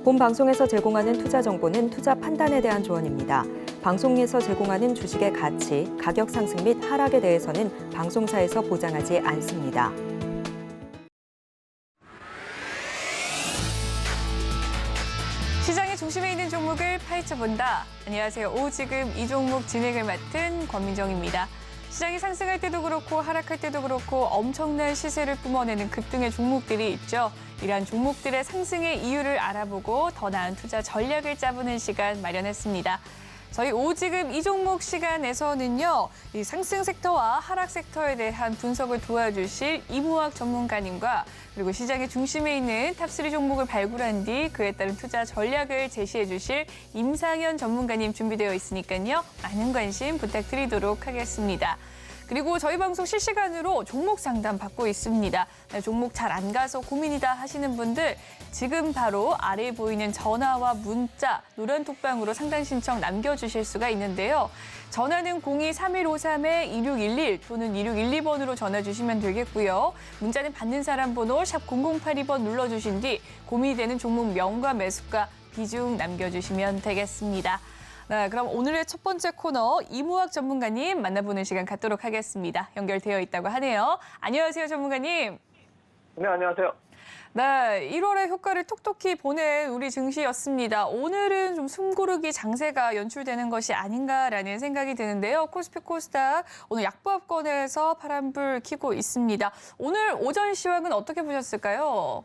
본 방송에서 제공하는 투자 정보는 투자 판단에 대한 조언입니다. 방송에서 제공하는 주식의 가치, 가격 상승 및 하락에 대해서는 방송사에서 보장하지 않습니다. 시장의 중심에 있는 종목을 파헤쳐본다. 안녕하세요. 오지금 이 종목 진행을 맡은 권민정입니다. 시장이 상승할 때도 그렇고 하락할 때도 그렇고 엄청난 시세를 뿜어내는 급등의 종목들이 있죠. 이러한 종목들의 상승의 이유를 알아보고 더 나은 투자 전략을 짜보는 시간 마련했습니다. 저희 오지금 이 종목 시간에서는요, 이 상승 섹터와 하락 섹터에 대한 분석을 도와주실 이무학 전문가님과 그리고 시장의 중심에 있는 탑3 종목을 발굴한 뒤 그에 따른 투자 전략을 제시해 주실 임상현 전문가님 준비되어 있으니까요. 많은 관심 부탁드리도록 하겠습니다. 그리고 저희 방송 실시간으로 종목 상담 받고 있습니다. 종목 잘 안 가서 고민이다 하시는 분들 지금 바로 아래에 보이는 전화와 문자, 노란 톡방으로 상담 신청 남겨주실 수가 있는데요. 전화는 02-3153-2611 또는 2612번으로 전화 주시면 되겠고요. 문자는 받는 사람 번호 샵 0082번 눌러주신 뒤 고민이 되는 종목 명과 매수가 비중 남겨주시면 되겠습니다. 네, 그럼 오늘의 첫 번째 코너 이무학 전문가님 만나보는 시간 갖도록 하겠습니다. 연결되어 있다고 하네요. 안녕하세요, 전문가님. 네, 안녕하세요. 네, 1월에 효과를 톡톡히 보낸 우리 증시였습니다. 오늘은 좀 숨고르기 장세가 연출되는 것이 아닌가라는 생각이 드는데요. 코스피 코스닥 오늘 약보합권에서 파란불 켜고 있습니다. 오늘 오전 시황은 어떻게 보셨을까요?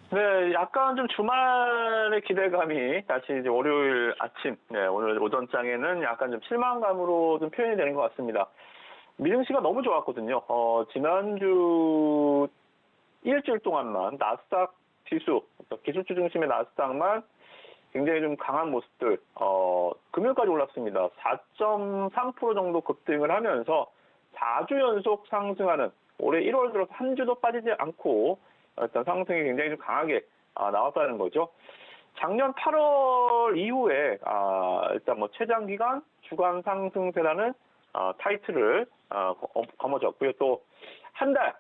네, 약간 좀 주말의 기대감이 다시 이제 월요일 아침, 오늘 오전장에는 약간 좀 실망감으로 좀 표현이 되는 것 같습니다. 미증시가 너무 좋았거든요. 지난주 일주일 동안만 나스닥 지수, 기술주 중심의 나스닥만 굉장히 좀 강한 모습들, 금요일까지 올랐습니다. 4.3% 정도 급등을 하면서 4주 연속 상승하는 올해 1월 들어서 한 주도 빠지지 않고 일단 상승이 굉장히 좀 강하게 나왔다는 거죠. 작년 8월 이후에 일단 뭐 최장기간 주간 상승세라는 타이틀을 거머쥐었고요. 또 한 달,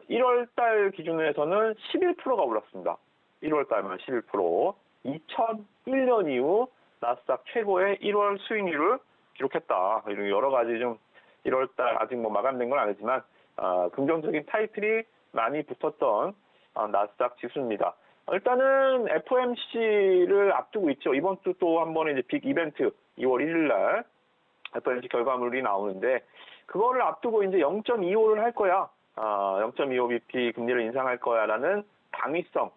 1월 달 기준으로 해서는 11%가 올랐습니다. 1월 달만 11%. 2001년 이후 나스닥 최고의 1월 수익률을 기록했다. 이런 여러 가지 좀 1월 달 아직 뭐 마감된 건 아니지만 긍정적인 타이틀이 많이 붙었던 나스닥 지수입니다. 일단은 FOMC를 앞두고 있죠. 이번 주 또 한 번의 이제 빅 이벤트 2월 1일 날 FOMC 결과물이 나오는데 그거를 앞두고 이제 0.25를 할 거야. 0.25bp 금리를 인상할 거야라는 당위성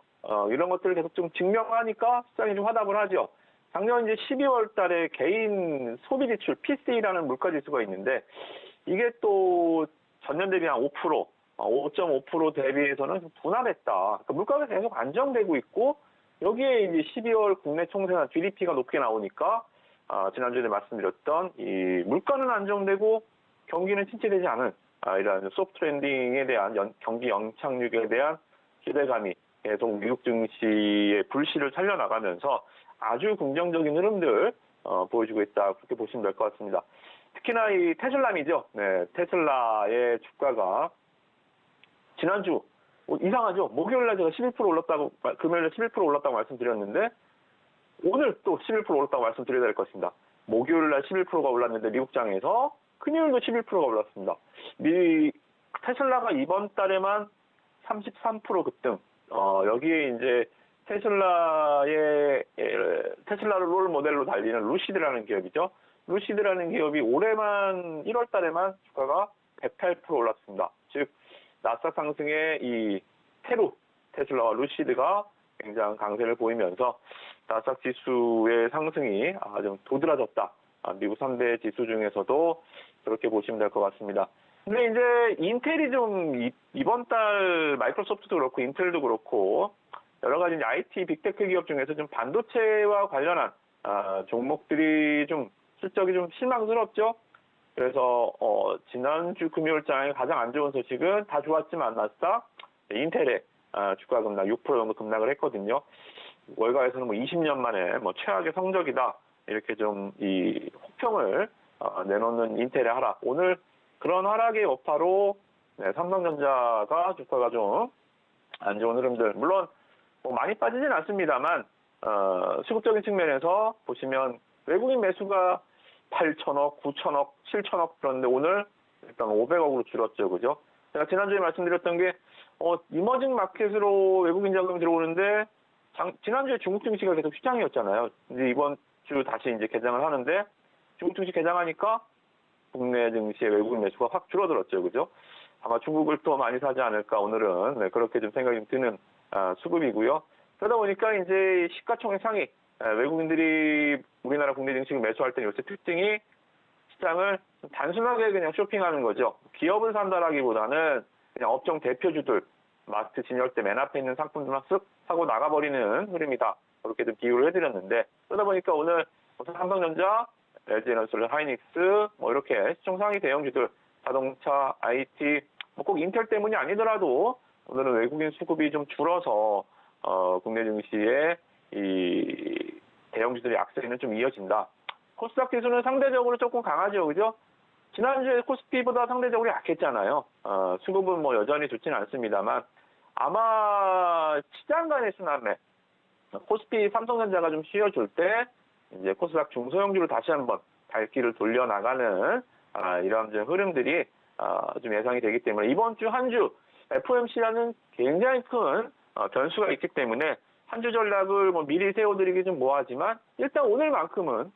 이런 것들을 계속 좀 증명하니까 시장이 좀 화답을 하죠. 작년 이제 12월 달에 개인 소비 지출 PCE라는 물가 지수가 있는데 이게 또 전년 대비 한 5%, 5.5% 대비해서는 둔화됐다. 그러니까 물가가 계속 안정되고 있고 여기에 이제 12월 국내 총생산 GDP가 높게 나오니까 지난주에 말씀드렸던 이 물가는 안정되고 경기는 침체되지 않은 이런 소프트 랜딩에 대한 경기 영착륙에 대한 기대감이 계속 미국 증시의 불씨를 살려나가면서 아주 긍정적인 흐름들 보여주고 있다. 그렇게 보시면 될 것 같습니다. 특히나 이 테슬라이죠. 네, 테슬라의 주가가 지난주 이상하죠. 목요일날 제가 11% 올랐다고 금요일에 11% 올랐다고 말씀드렸는데 오늘 또 11% 올랐다고 말씀드려야 될 것입니다. 목요일날 11%가 올랐는데 미국장에서 금요일도 11%가 올랐습니다. 테슬라가 이번 달에만 33% 급등. 여기에 이제 테슬라를 롤 모델로 달리는 루시드라는 기업이죠. 루시드라는 기업이 올해만 1월 달에만 주가가 108% 올랐습니다. 즉 나스닥 상승의 이 테슬라와 루시드가 굉장한 강세를 보이면서 나스닥 지수의 상승이 좀 도드라졌다. 미국 3대 지수 중에서도 그렇게 보시면 될 것 같습니다. 근데 이제 인텔이 좀 이번 달 마이크로소프트도 그렇고 인텔도 그렇고 여러 가지 IT 빅테크 기업 중에서 좀 반도체와 관련한 종목들이 좀 실적이 좀 실망스럽죠. 그래서 지난주 금요일장에 가장 안 좋은 소식은 다 좋았지만 나스닥 인텔의 주가 급락 6% 정도 급락을 했거든요. 월가에서는 뭐 20년 만에 뭐 최악의 성적이다 이렇게 좀 이 혹평을 내놓는 인텔의 하락. 오늘 그런 하락의 여파로 삼성전자가 주가가 좀 안 좋은 흐름들. 물론 뭐 많이 빠지진 않습니다만 수급적인 측면에서 보시면 외국인 매수가 8천억, 9천억, 7천억 그런데 오늘 일단 500억으로 줄었죠, 그죠? 제가 지난주에 말씀드렸던 게 이머징 마켓으로 외국인 자금이 들어오는데 지난주에 중국 증시가 계속 휴장이었잖아요. 근데 이번 주 다시 이제 개장을 하는데 중국 증시 개장하니까 국내 증시의 외국인 매수가 확 줄어들었죠, 그죠? 아마 중국을 더 많이 사지 않을까 오늘은 그렇게 좀 생각이 좀 드는 수급이고요. 그러다 보니까 이제 시가총액 상위 외국인들이 우리나라 국내 증시를 매수할 때는 요새 특징이 시장을 단순하게 그냥 쇼핑하는 거죠. 기업을 산다라기보다는 그냥 업종 대표주들 마트 진열대 맨 앞에 있는 상품들만 쓱 사고 나가버리는 흐름이다. 그렇게 좀 비유를 해드렸는데 그러다 보니까 오늘 삼성전자, LG에너지, 하이닉스 뭐 이렇게 시총 상위 대형주들 자동차, IT 뭐 꼭 인텔 때문이 아니더라도 오늘은 외국인 수급이 좀 줄어서 국내 증시의 이 대형주들의 약세는 좀 이어진다. 코스닥 지수는 상대적으로 조금 강하죠, 그죠? 지난주에 코스피보다 상대적으로 약했잖아요. 수급은 뭐 여전히 좋지는 않습니다만 아마 시장 간의 순환매 코스피 삼성전자가 좀 쉬어줄 때 이제 코스닥 중소형주를 다시 한번 발길을 돌려나가는 이런 좀 흐름들이 좀 예상이 되기 때문에 이번 주 한 주 FOMC라는 굉장히 큰 변수가 있기 때문에 한 주 전략을 뭐 미리 세워드리기 좀 뭐하지만 일단 오늘만큼은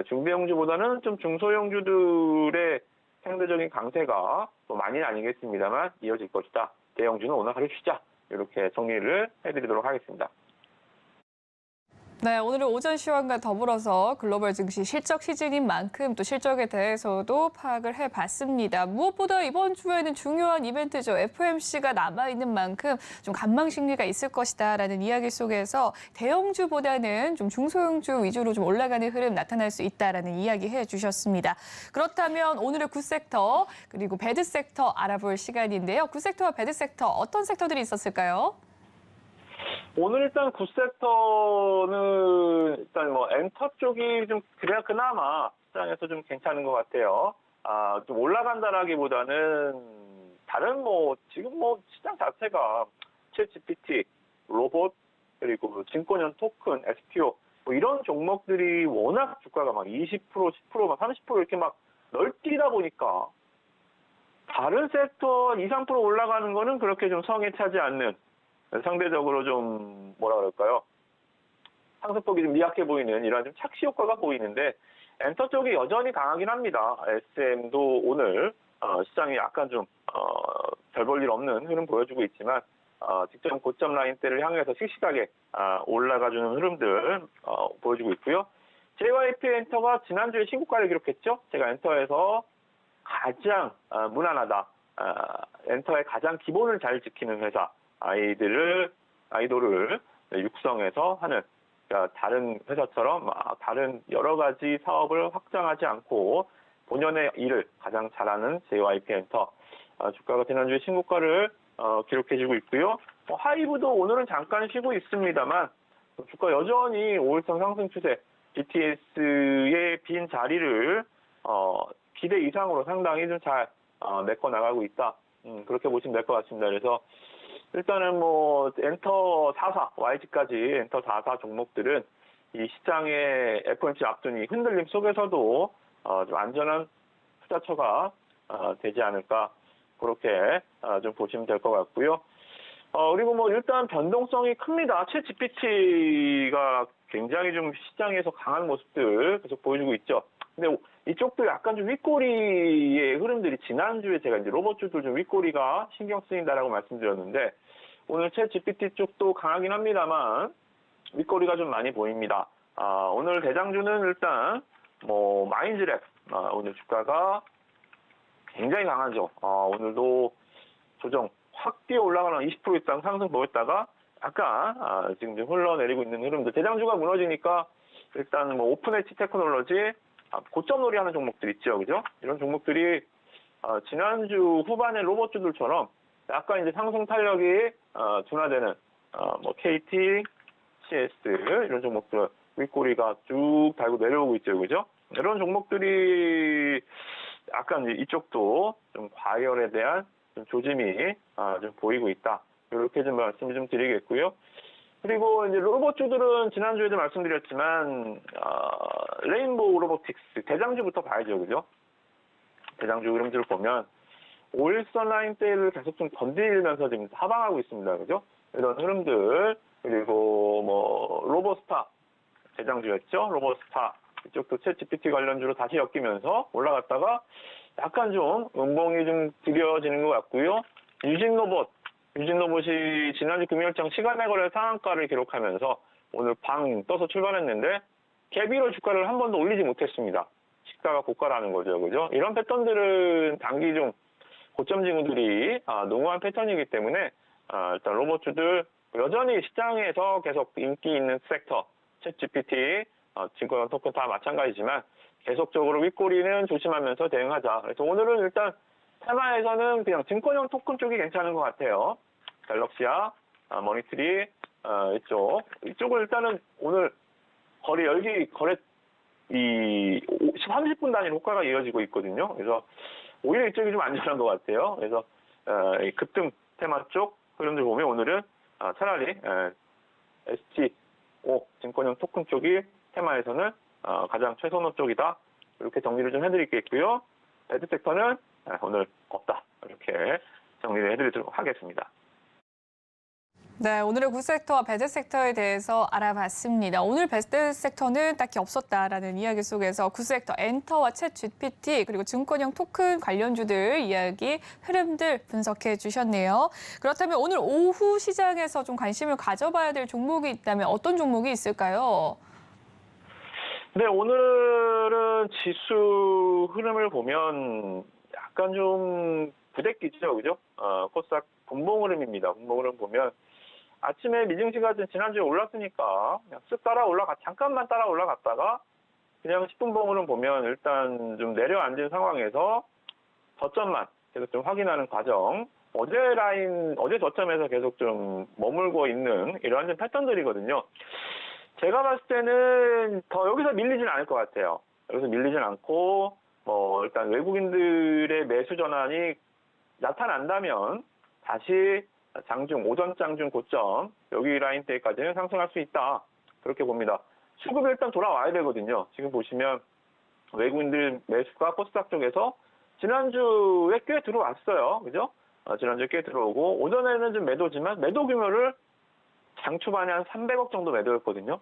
중대형주보다는 좀 중소형주들의 상대적인 강세가 또 많이는 아니겠습니다만 이어질 것이다. 대형주는 오늘 하루 쉬자. 이렇게 정리를 해드리도록 하겠습니다. 네, 오늘은 오전 시황과 더불어서 글로벌 증시 실적 시즌인 만큼 또 실적에 대해서도 파악을 해봤습니다. 무엇보다 이번 주에는 중요한 이벤트죠. FOMC가 남아있는 만큼 좀 관망 심리가 있을 것이다라는 이야기 속에서 대형주보다는 좀 중소형주 위주로 좀 올라가는 흐름 나타날 수 있다라는 이야기 해주셨습니다. 그렇다면 오늘의 굿섹터 그리고 배드섹터 알아볼 시간인데요. 굿섹터와 배드섹터 어떤 섹터들이 있었을까요? 오늘 일단 굿섹터는 일단 뭐 엔터 쪽이 좀 그래야 그나마 시장에서 좀 괜찮은 것 같아요. 좀 올라간다라기보다는 다른 뭐 지금 뭐 시장 자체가 챗GPT, 로봇 그리고 증권형 토큰, SPO 뭐 이런 종목들이 워낙 주가가 막 20%, 10%, 막 30% 이렇게 막 널뛰다 보니까 다른 섹터 2, 3% 올라가는 거는 그렇게 좀 성에 차지 않는 상대적으로 좀 뭐라 그럴까요? 상승폭이 좀 미약해 보이는 이런 좀 착시 효과가 보이는데 엔터 쪽이 여전히 강하긴 합니다. SM도 오늘 시장이 약간 좀 별 볼 일 없는 흐름 보여주고 있지만 직전 고점 라인대를 향해서 씩씩하게 올라가주는 흐름들 보여주고 있고요. JYP 엔터가 지난주에 신고가를 기록했죠. 제가 엔터에서 가장 무난하다. 엔터의 가장 기본을 잘 지키는 회사. 아이돌을 육성해서 하는 그러니까 다른 회사처럼 다른 여러 가지 사업을 확장하지 않고 본연의 일을 가장 잘하는 JYP 엔터 주가가 지난주에 신고가를 기록해주고 있고요. 하이브도 오늘은 잠깐 쉬고 있습니다만 주가 여전히 5일선 상승 추세 BTS의 빈 자리를 기대 이상으로 상당히 좀 잘 메꿔 나가고 있다. 그렇게 보시면 될 것 같습니다. 그래서 일단은 뭐 엔터 44, YG까지 엔터 44 종목들은 이 시장의 FOMC 앞둔 이 흔들림 속에서도 좀 안전한 투자처가 되지 않을까 그렇게 좀 보시면 될 것 같고요. 그리고 뭐 일단 변동성이 큽니다. 챗GPT가 굉장히 좀 시장에서 강한 모습들 계속 보여주고 있죠. 근데 이쪽도 약간 좀 윗꼬리의 흐름들이 지난주에 제가 이제 로봇주들 좀 윗꼬리가 신경 쓰인다라고 말씀드렸는데 오늘 챗GPT 쪽도 강하긴 합니다만 윗꼬리가 좀 많이 보입니다. 오늘 대장주는 일단 뭐 마인즈랩 오늘 주가가 굉장히 강하죠. 오늘도 조정 확 뛰어 올라가는 20% 이상 상승 보였다가 약간 지금 좀 흘러내리고 있는 흐름들. 대장주가 무너지니까 일단 뭐 오픈 엣지 테크놀로지 고점 놀이 하는 종목들 있죠, 그죠? 이런 종목들이 지난주 후반에 로봇주들처럼 약간 이제 상승 탄력이 둔화되는 뭐 KT, CS 이런 종목들 윗꼬리가 쭉 달고 내려오고 있죠, 그죠? 이런 종목들이 약간 이쪽도 좀 과열에 대한 좀 조짐이 좀 보이고 있다. 이렇게 좀 말씀을 좀 드리겠고요. 그리고 이제 로봇주들은 지난주에도 말씀드렸지만, 레인보우 로보틱스, 대장주부터 봐야죠. 그죠? 대장주 흐름들을 보면, 5일선 라인대를 계속 좀 건드리면서 지금 하방하고 있습니다. 그죠? 이런 흐름들, 그리고 로보스타, 대장주였죠? 로보스타. 이쪽도 챗GPT 관련주로 다시 엮이면서 올라갔다가 약간 좀 음봉이 좀 드려지는 것 같고요. 유진로봇이 지난주 금요일장 시간의 거래 상한가를 기록하면서 오늘 방 떠서 출발했는데 개비로 주가를 한 번도 올리지 못했습니다. 시가가 고가라는 거죠. 그죠? 이런 패턴들은 단기 좀 고점 징후들이 농후한 패턴이기 때문에 일단 로봇주들 여전히 시장에서 계속 인기 있는 섹터, 챗GPT, 증권 토큰 다 마찬가지지만 계속적으로 윗꼬리는 조심하면서 대응하자. 그래서 오늘은 일단 테마에서는 그냥 증권형 토큰 쪽이 괜찮은 것 같아요. 갤럭시아, 머니트리, 이쪽을 일단은 오늘 거래 30분 단위 효과가 이어지고 있거든요. 그래서 오히려 이쪽이 좀 안전한 것 같아요. 그래서 이 급등 테마 쪽 흐름들 보면 오늘은 차라리 STO 증권형 토큰 쪽이 테마에서는 가장 최선호 쪽이다. 이렇게 정리를 좀 해드리겠고요. 배드 섹터는 오늘 없다. 이렇게 정리를 해드리도록 하겠습니다. 네, 오늘의 구섹터와 배드 섹터에 대해서 알아봤습니다. 오늘 배드 섹터는 딱히 없었다라는 이야기 속에서 구섹터 엔터와 챗GPT 그리고 증권형 토큰 관련주들 이야기 흐름들 분석해 주셨네요. 그렇다면 오늘 오후 시장에서 좀 관심을 가져봐야 될 종목이 있다면 어떤 종목이 있을까요? 네, 오늘은 지수 흐름을 보면 약간 좀 부대끼죠, 그죠? 코스닥 분봉 흐름입니다. 분봉 흐름 보면 아침에 미증시가 지난주에 올랐으니까 그냥 쓱 잠깐만 따라 올라갔다가 그냥 10분봉 흐름 보면 일단 좀 내려앉은 상황에서 저점만 계속 좀 확인하는 과정. 어제 저점에서 계속 좀 머물고 있는 이러한 좀 패턴들이거든요. 제가 봤을 때는 더 여기서 밀리진 않을 것 같아요. 여기서 밀리진 않고, 일단 외국인들의 매수 전환이 나타난다면 다시 오전 장중 고점, 여기 라인대까지는 상승할 수 있다. 그렇게 봅니다. 수급이 일단 돌아와야 되거든요. 지금 보시면 외국인들 매수가 코스닥 쪽에서 지난주에 꽤 들어왔어요. 그죠? 지난주에 꽤 들어오고, 오전에는 좀 매도지만 매도 규모를 장 초반에 한 300억 정도 매도였거든요.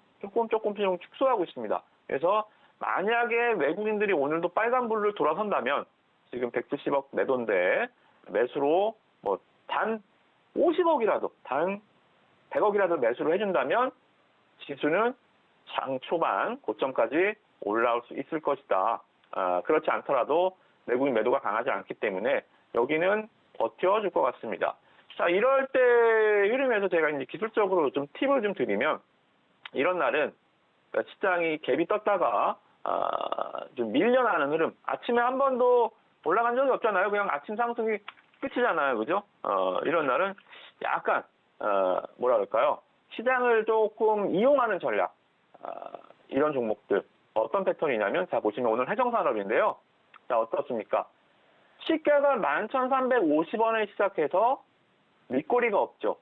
조금씩 좀 축소하고 있습니다. 그래서 만약에 외국인들이 오늘도 빨간불을 돌아선다면 지금 170억 매도인데 매수로 단 50억이라도, 단 100억이라도 매수를 해준다면 지수는 장 초반 고점까지 올라올 수 있을 것이다. 그렇지 않더라도 외국인 매도가 강하지 않기 때문에 여기는 버텨줄 것 같습니다. 자, 이럴 때 흐름에서 제가 이제 기술적으로 좀 팁을 좀 드리면, 이런 날은 시장이 갭이 떴다가 좀 밀려나는 흐름. 아침에 한 번도 올라간 적이 없잖아요. 그냥 아침 상승이 끝이잖아요, 그죠? 이런 날은 약간 시장을 조금 이용하는 전략. 이런 종목들 어떤 패턴이냐면, 자 보시면 오늘 해정산업인데요. 자, 어떻습니까? 시가가 11,350원에 시작해서 밑꼬리가 없죠.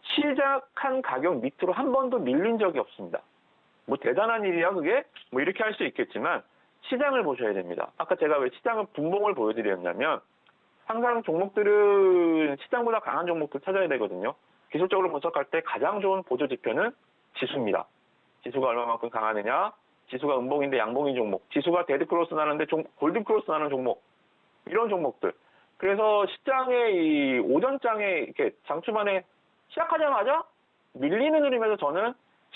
시작한 가격 밑으로 한 번도 밀린 적이 없습니다. 대단한 일이야 그게? 이렇게 할 수 있겠지만 시장을 보셔야 됩니다. 아까 제가 왜 시장을 분봉을 보여드렸냐면, 항상 종목들은 시장보다 강한 종목들 찾아야 되거든요. 기술적으로 분석할 때 가장 좋은 보조 지표는 지수입니다. 지수가 얼마만큼 강하느냐, 지수가 음봉인데 양봉인 종목, 지수가 데드크로스 나는데 골든크로스 나는 종목, 이런 종목들. 그래서 시장의 이 오전장에 이렇게 장초반에 시작하자마자 밀리는 흐름에서 저는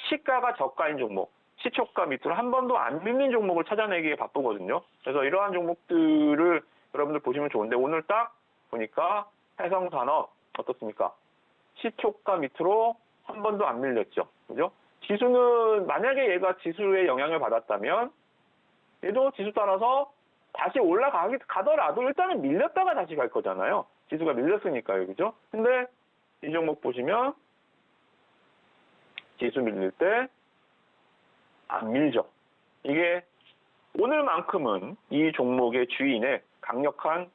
시가가 저가인 종목, 시초가 밑으로 한 번도 안 밀린 종목을 찾아내기에 바쁘거든요. 그래서 이러한 종목들을 여러분들 보시면 좋은데, 오늘 딱 보니까 해성산업 어떻습니까? 시초가 밑으로 한 번도 안 밀렸죠. 그죠? 지수는 만약에 얘가 지수의 영향을 받았다면 얘도 지수 따라서 다시 가더라도 일단은 밀렸다가 다시 갈 거잖아요. 지수가 밀렸으니까요. 그죠? 근데 이 종목 보시면 지수 밀릴 때 안 밀죠. 이게 오늘만큼은 이 종목의 주인의 강력한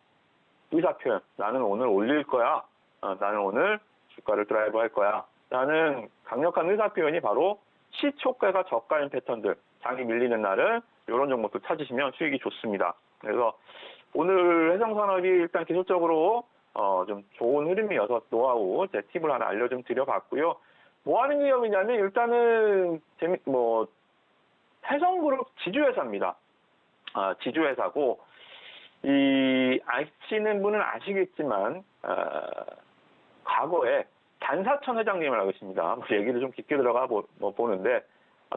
의사표현. 나는 오늘 올릴 거야. 나는 오늘 주가를 드라이브 할 거야. 라는 강력한 의사 표현이 바로 시초가가 저가인 패턴들, 장이 밀리는 날은 이런 종목들 찾으시면 수익이 좋습니다. 그래서 오늘 해상산업이 일단 기술적으로 좀 좋은 흐름이어서 노하우 제 팁을 하나 좀 드려봤고요. 뭐 하는 기업이냐면 일단은 해성그룹 지주회사입니다. 지주회사고 아시는 분은 아시겠지만 과거에 단사천 회장님을 알고 있습니다. 얘기를 좀 깊게 들어가 보는데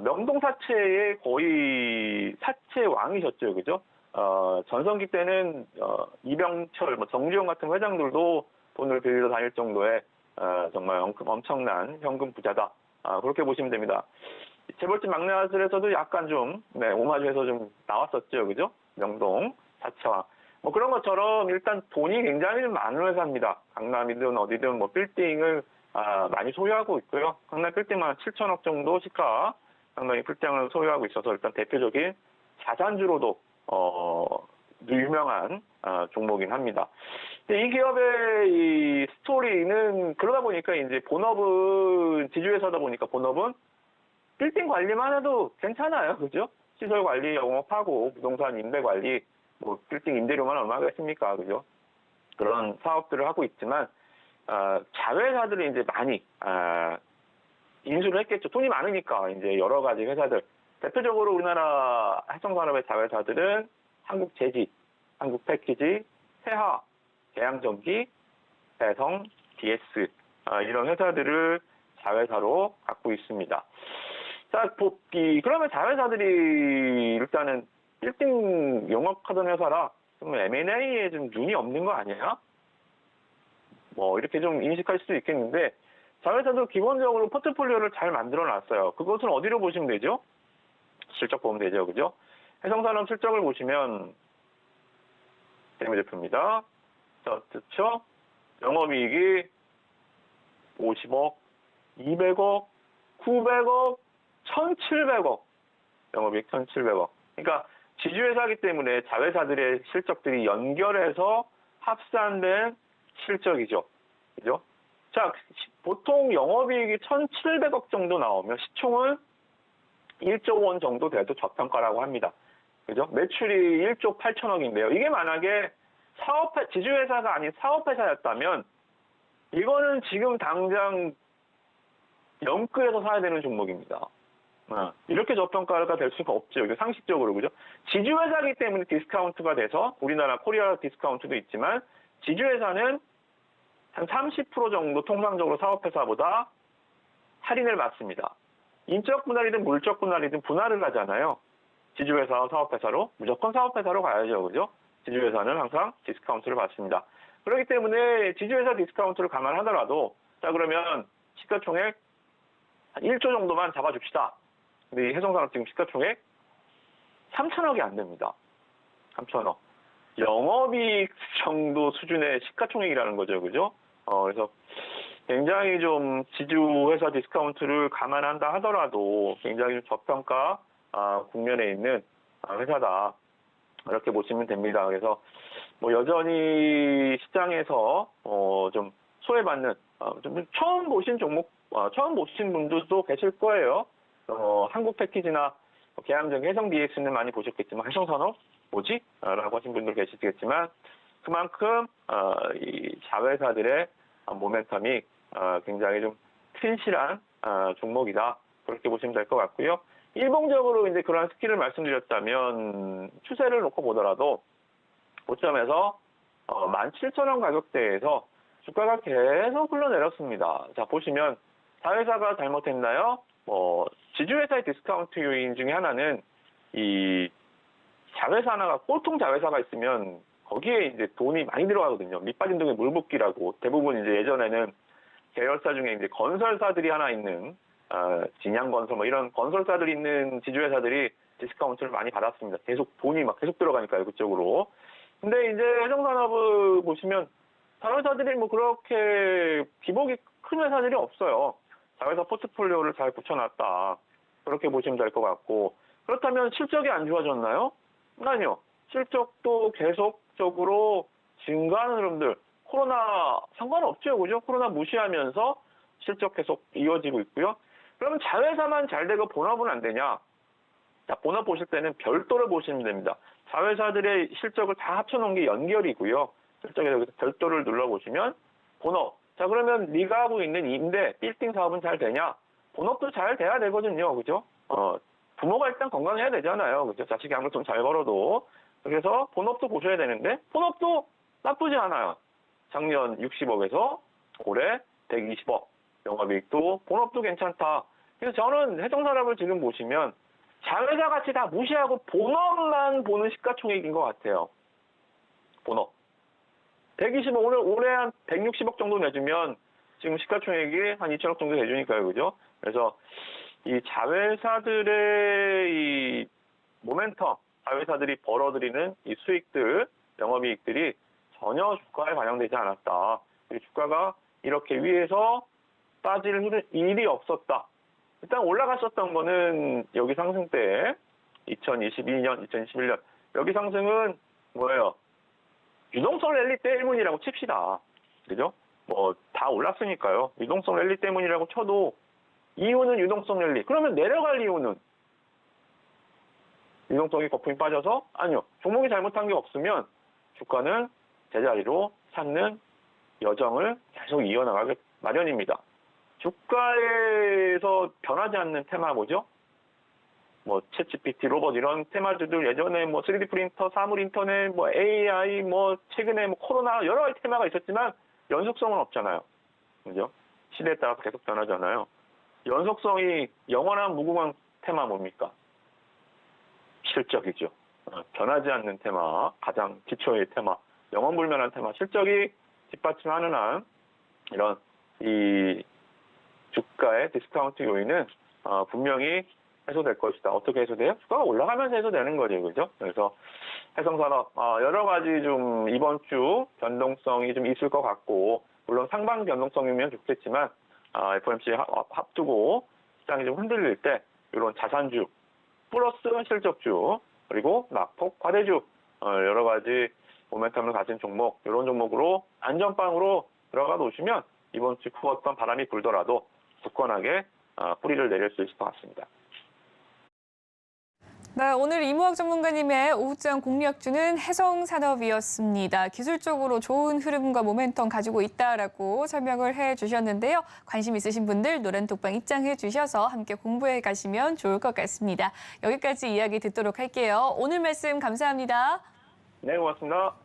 명동사채의 거의 사채 왕이셨죠, 그죠? 전성기 때는 이병철, 정주영 같은 회장들도 돈을 빌려 다닐 정도의 정말 엄청난 현금 부자다. 그렇게 보시면 됩니다. 재벌집 막내 아들에서도 약간 좀 오마주에서 좀 나왔었죠, 그죠? 명동 사채왕. 뭐 그런 것처럼 일단 돈이 굉장히 좀 많은 회사입니다. 강남이든 어디든 빌딩을 많이 소유하고 있고요. 강남 빌딩만 7천억 정도 시가 상당히 빌딩을 소유하고 있어서 일단 대표적인 자산주로도 유명한 종목이긴 합니다. 근데 이 기업의 이 스토리는 그러다 보니까 이제 본업은 지주회사다 보니까 본업은 빌딩 관리만 해도 괜찮아요, 그죠? 시설 관리, 영업하고 부동산 임대 관리, 빌딩 임대료만 얼마겠습니까, 그죠? 그런 사업들을 하고 있지만 자회사들이 이제 많이 인수를 했겠죠. 돈이 많으니까 이제 여러 가지 회사들. 대표적으로 우리나라 해성산업의 자회사들은 한국제지, 한국패키지, 세하, 계양전기, 해성, DS 이런 회사들을 자회사로 갖고 있습니다. 자, 그러면 자회사들이 일단은 1등 영업하던 회사라 좀 M&A에 좀 눈이 없는 거 아니에요? 이렇게 좀 인식할 수도 있겠는데 자회사도 기본적으로 포트폴리오를 잘 만들어 놨어요. 그것은 어디로 보시면 되죠? 실적 보면 되죠, 그죠? 해성산업 실적을 보시면 재무제표입니다. 자, 그렇죠? 영업이익이 50억, 200억, 900억, 1,700억. 영업이익 1,700억. 그러니까 지주회사이기 때문에 자회사들의 실적들이 연결해서 합산된 실적이죠. 그죠? 자, 보통 영업이익이 1,700억 정도 나오면 시총은 1조 원 정도 돼도 저평가라고 합니다. 그죠? 매출이 1조 8천억인데요. 이게 만약에 지주회사가 아닌 사업회사였다면 이거는 지금 당장 영끌에서 사야 되는 종목입니다. 이렇게 저평가가 될 수가 없죠. 이게 상식적으로, 그죠? 지주회사이기 때문에 디스카운트가 돼서 우리나라 코리아 디스카운트도 있지만 지주회사는 한 30% 정도 통상적으로 사업회사보다 할인을 받습니다. 인적 분할이든 물적 분할이든 분할을 하잖아요. 지주회사와 사업회사로 무조건 사업회사로 가야죠, 그죠? 지주회사는 항상 디스카운트를 받습니다. 그렇기 때문에 지주회사 디스카운트를 감안하더라도 자 그러면 시가총액 한 1조 정도만 잡아줍시다. 근데 이 해성산업 지금 시가총액 3천억이 안 됩니다. 3천억. 영업이익 정도 수준의 시가총액이라는 거죠, 그죠? 그래서 굉장히 좀 지주회사 디스카운트를 감안한다 하더라도 굉장히 좀 저평가 국면에 있는 회사다. 이렇게 보시면 됩니다. 그래서 여전히 시장에서 좀 소외받는 좀 처음 보신 종목, 처음 보신 분들도 계실 거예요. 한국 패키지나 계양전기, 해성 DX는 많이 보셨겠지만 해성산업 뭐지? 라고 하신 분들 계시겠지만 그만큼 이 자회사들의 모멘텀이 굉장히 좀 튼실한 종목이다. 그렇게 보시면 될 것 같고요. 일봉적으로 이제 그러한 스킬을 말씀드렸다면 추세를 놓고 보더라도 고점에서 17,000원 가격대에서 주가가 계속 흘러내렸습니다. 자, 보시면 자회사가 잘못했나요? 지주회사의 디스카운트 요인 중에 하나는 이 자회사 하나가 꼴통 자회사가 있으면 거기에 이제 돈이 많이 들어가거든요. 밑빠진 동에 물 붓기라고. 대부분 이제 예전에는 계열사 중에 이제 건설사들이 하나 있는 진양건설 이런 건설사들이 있는 지주회사들이 디스카운트를 많이 받았습니다. 돈이 계속 들어가니까요, 그쪽으로. 근데 이제 해성산업을 보시면 자회사들이 그렇게 기복이 큰 회사들이 없어요. 자회사 포트폴리오를 잘 붙여놨다. 그렇게 보시면 될 것 같고. 그렇다면 실적이 안 좋아졌나요? 아니요. 실적도 계속적으로 증가하는 흐름들. 코로나 상관없죠, 그죠? 코로나 무시하면서 실적 계속 이어지고 있고요. 그러면 자회사만 잘 되고 본업은 안 되냐? 자, 본업 보실 때는 별도를 보시면 됩니다. 자회사들의 실적을 다 합쳐놓은 게 연결이고요. 실적에 여기서 별도를 눌러보시면 본업. 자, 그러면 네가 하고 있는 임대, 빌딩 사업은 잘 되냐? 본업도 잘 돼야 되거든요. 그죠? 부모가 일단 건강해야 되잖아요. 그죠? 자식이 아무리 좀 잘 벌어도. 그래서 본업도 보셔야 되는데, 본업도 나쁘지 않아요. 작년 60억에서 올해 120억. 영업이익도, 본업도 괜찮다. 그래서 저는 해성산업을 지금 보시면 자회사 가치 다 무시하고 본업만 보는 시가총액인 것 같아요. 본업. 120억, 올해 한 160억 정도 내주면 지금 시가총액이 한 2천억 정도 내주니까요. 그죠? 그래서 이 자회사들의 이 모멘텀, 자회사들이 벌어들이는 이 수익들, 영업이익들이 전혀 주가에 반영되지 않았다. 주가가 이렇게 위에서 빠질 일이 없었다. 일단 올라갔었던 거는 여기 상승 때 2022년, 2021년 여기 상승은 뭐예요? 유동성 랠리 때문이라고 칩시다. 그죠? 뭐 다 올랐으니까요. 유동성 랠리 때문이라고 쳐도 이유는 유동성 랠리. 그러면 내려갈 이유는 유동성이 거품이 빠져서? 아니요. 종목이 잘못한 게 없으면 주가는 제자리로 찾는 여정을 계속 이어나가게 마련입니다. 주가에서 변하지 않는 테마 뭐죠? 뭐 챗GPT, 로봇 이런 테마주들 예전에 뭐 3D 프린터, 사물 인터넷, 뭐 AI, 뭐 최근에 뭐 코로나 여러 가지 테마가 있었지만 연속성은 없잖아요. 그죠? 시대에 따라서 계속 변하잖아요. 연속성이 영원한 무궁한 테마 뭡니까? 실적이죠. 변하지 않는 테마, 가장 기초의 테마, 영원불면한 테마, 실적이 뒷받침하는 한 이런 이 주가의 디스카운트 요인은 분명히 해소될 것이다. 어떻게 해소돼요? 주가가 올라가면서 해소되는 거죠. 그죠? 그래서 해성산업 여러 가지 좀 이번 주 변동성이 좀 있을 것 같고 물론 상방 변동성이면 좋겠지만 FOMC 앞두고 시장이 좀 흔들릴 때 이런 자산주 플러스 실적주 그리고 낙폭 과대주 여러 가지 모멘텀을 가진 종목 이런 종목으로 안전빵으로 들어가 놓으시면 이번 주 그 어떤 바람이 불더라도 굳건하게 뿌리를 내릴 수 있을 것 같습니다. 네, 오늘 이무학 전문가님의 오후장 공략주는 해성산업이었습니다. 기술적으로 좋은 흐름과 모멘텀 가지고 있다라고 설명을 해주셨는데요. 관심 있으신 분들 노란톡방 입장해 주셔서 함께 공부해 가시면 좋을 것 같습니다. 여기까지 이야기 듣도록 할게요. 오늘 말씀 감사합니다. 네, 고맙습니다.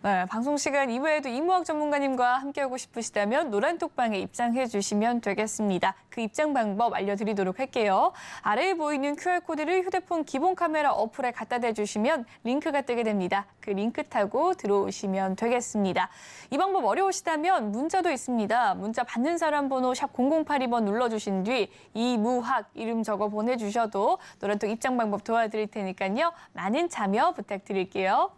네, 방송 시간 이후에도 이무학 전문가님과 함께하고 싶으시다면 노란톡방에 입장해 주시면 되겠습니다. 그 입장 방법 알려드리도록 할게요. 아래에 보이는 QR코드를 휴대폰 기본 카메라 어플에 갖다 대주시면 링크가 뜨게 됩니다. 그 링크 타고 들어오시면 되겠습니다. 이 방법 어려우시다면 문자도 있습니다. 문자 받는 사람 번호 샵 0082번 눌러주신 뒤 이무학 이름 적어 보내주셔도 노란톡 입장 방법 도와드릴 테니까요. 많은 참여 부탁드릴게요.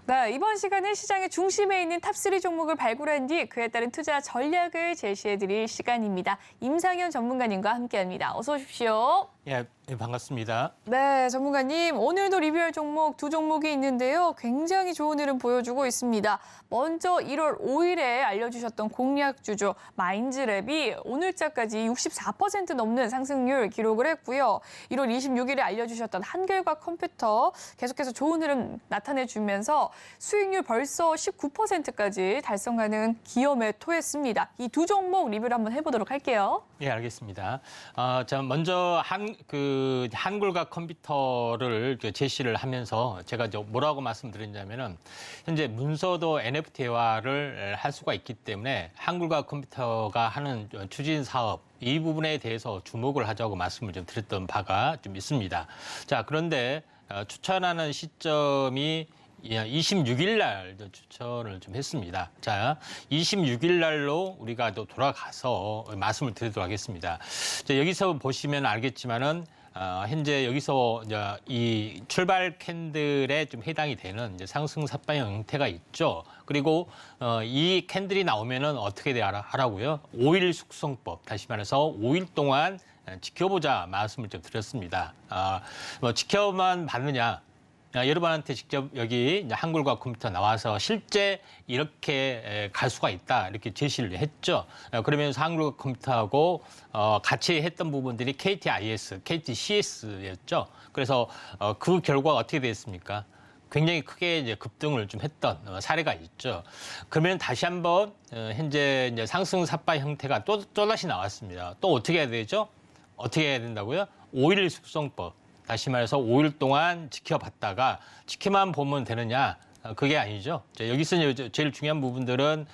네, 이번 시간은 시장의 중심에 있는 탑3 종목을 발굴한 뒤 그에 따른 투자 전략을 제시해드릴 시간입니다. 임상현 전문가님과 함께합니다. 어서 오십시오. 예, 반갑습니다. 네, 전문가님. 오늘도 리뷰할 종목 두 종목이 있는데요. 굉장히 좋은 흐름 보여주고 있습니다. 먼저 1월 5일에 알려주셨던 공략주죠. 마인즈랩이 오늘자까지 64% 넘는 상승률 기록을 했고요. 1월 26일에 알려주셨던 한결과 컴퓨터 계속해서 좋은 흐름 나타내주면서 수익률 벌써 19%까지 달성하는 기염에 토했습니다. 이 두 종목 리뷰를 한번 해보도록 할게요. 예, 알겠습니다. 자, 먼저 한글과 컴퓨터를 제시를 하면서 제가 뭐라고 말씀드렸냐면은 현재 문서도 NFT화를 할 수가 있기 때문에 한글과 컴퓨터가 하는 추진 사업 이 부분에 대해서 주목을 하자고 말씀을 좀 드렸던 바가 좀 있습니다. 자, 그런데 추천하는 시점이 26일 날 추천을 좀 했습니다. 자, 26일 날로 우리가 또 돌아가서 말씀을 드리도록 하겠습니다. 자, 여기서 보시면 알겠지만은 현재 여기서 이제 이 출발 캔들에 좀 해당이 되는 이제 상승 삿방 형태가 있죠. 그리고 이 캔들이 나오면은 어떻게 하라고요? 5일 숙성법, 다시 말해서 5일 동안 지켜보자 말씀을 좀 드렸습니다. 뭐 지켜만 봤느냐? 여러분한테 직접 여기 이제 한글과 컴퓨터 나와서 실제 이렇게 갈 수가 있다 이렇게 제시를 했죠. 그러면서 한글과 컴퓨터하고 같이 했던 부분들이 KTIS, KTCS였죠. 그래서 그 결과가 어떻게 됐습니까? 굉장히 크게 이제 급등을 좀 했던 사례가 있죠. 그러면 다시 한번 현재 이제 상승 삿바 형태가 또다시 나왔습니다. 또 어떻게 해야 되죠? 어떻게 해야 된다고요? 5일 숙성법. 다시 말해서 5일 동안 지켜봤다가 지켜만 보면 되느냐? 그게 아니죠. 여기서 이제 제일 중요한 부분들은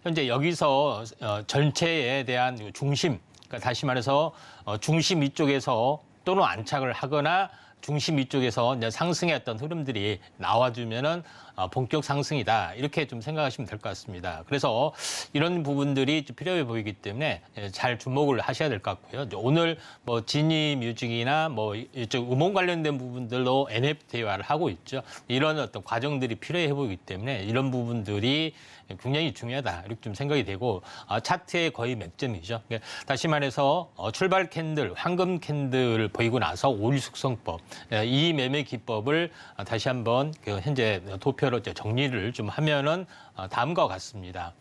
현재 여기서 전체에 대한 중심, 그러니까 다시 말해서 중심 이쪽에서 또는 안착을 하거나 중심 이쪽에서 이제 상승의 어떤 흐름들이 나와주면은 본격 상승이다 이렇게 좀 생각하시면 될 것 같습니다. 그래서 이런 부분들이 필요해 보이기 때문에 잘 주목을 하셔야 될 것 같고요. 오늘 뭐 지니 뮤직이나 뭐 이쪽 음원 관련된 부분들로 NFT화를 하고 있죠. 이런 어떤 과정들이 필요해 보이기 때문에 이런 부분들이 굉장히 중요하다 이렇게 좀 생각이 되고 차트의 거의 맥점이죠. 다시 말해서 출발 캔들, 황금 캔들을 보이고 나서 5일 숙성법 이 매매 기법을 다시 한번 현재 도표로 정리를 좀 하면은 다음과 같습니다.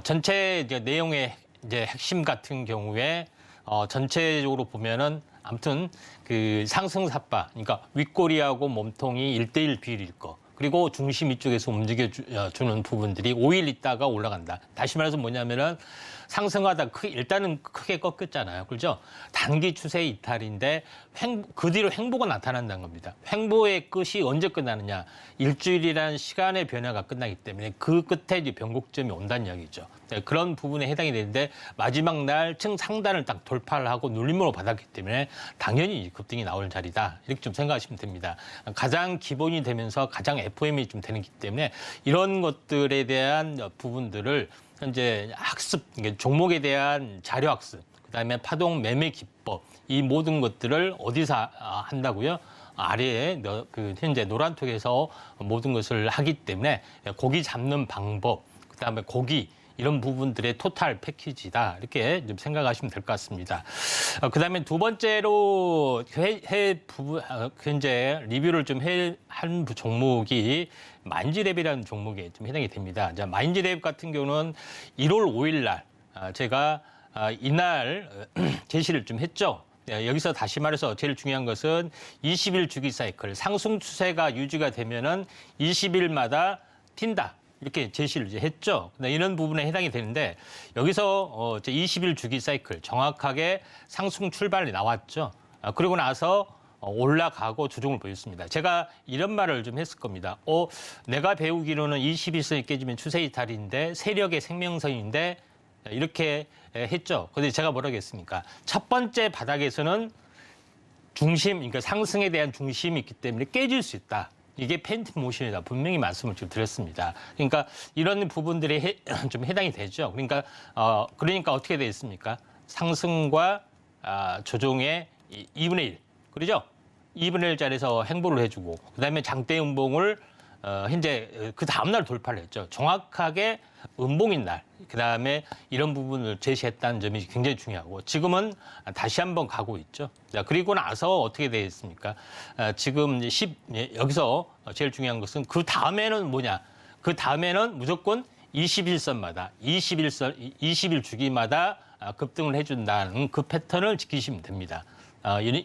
전체 이제 내용의 이제 핵심 같은 경우에 전체적으로 보면은 아무튼 그 상승 삿바, 그러니까 윗꼬리하고 몸통이 1대1 비율일 거. 그리고 중심 이쪽에서 움직여주는 부분들이 5일 있다가 올라간다. 다시 말해서 뭐냐면은 상승하다 일단은 크게 꺾였잖아요. 그렇죠? 단기 추세 이탈인데 그 뒤로 횡보가 나타난다는 겁니다. 횡보의 끝이 언제 끝나느냐? 일주일이라는 시간의 변화가 끝나기 때문에 그 끝에 이제 변곡점이 온다는 이야기죠. 네, 그런 부분에 해당이 되는데 마지막 날 층상단을 딱 돌파를 하고 눌림으로 받았기 때문에 당연히 급등이 나올 자리다. 이렇게 좀 생각하시면 됩니다. 가장 기본이 되면서 가장 FOM이 좀 되기 때문에 이런 것들에 대한 부분들을 현재 학습, 종목에 대한 자료 학습, 그다음에 파동 매매 기법, 이 모든 것들을 어디서 한다고요? 아래에 그 현재 노란톡에서 모든 것을 하기 때문에 고기 잡는 방법, 그다음에 고기 이런 부분들의 토탈 패키지다 이렇게 좀 생각하시면 될 것 같습니다. 그다음에 두 번째로 현재 리뷰를 좀 한 종목이 마인지랩이라는 종목에 좀 해당이 됩니다. 자, 마인지랩 같은 경우는 1월 5일 날 제가 이날 제시를 좀 했죠. 여기서 다시 말해서 제일 중요한 것은 20일 주기 사이클 상승 추세가 유지가 되면은 20일마다 튄다. 이렇게 제시를 이제 했죠. 이런 부분에 해당이 되는데 여기서 20일 주기 사이클 정확하게 상승 출발이 나왔죠. 그리고 나서 올라가고 조정을 보였습니다. 제가 이런 말을 좀 했을 겁니다. 내가 배우기로는 21선이 깨지면 추세 이탈인데 세력의 생명선인데 이렇게 했죠. 그런데 제가 뭐라고 했습니까? 첫 번째 바닥에서는 중심, 그러니까 상승에 대한 중심이 있기 때문에 깨질 수 있다. 이게 팬텀 모션이다. 분명히 말씀을 좀 드렸습니다. 그러니까 이런 부분들이 좀 해당이 되죠. 그러니까 어떻게 되어 있습니까? 상승과 조정의 2분의 1. 그러죠? 2분의 1짜리에서 행보를 해주고 그다음에 장대 음봉을 현재 그 다음날 돌파를 했죠. 정확하게 음봉인 날, 그다음에 이런 부분을 제시했다는 점이 굉장히 중요하고 지금은 다시 한번 가고 있죠. 자, 그리고 나서 어떻게 되어 있습니까? 지금 여기서 제일 중요한 것은 그 다음에는 뭐냐? 그 다음에는 무조건 21선마다 20일 주기마다 급등을 해준다는 그 패턴을 지키시면 됩니다.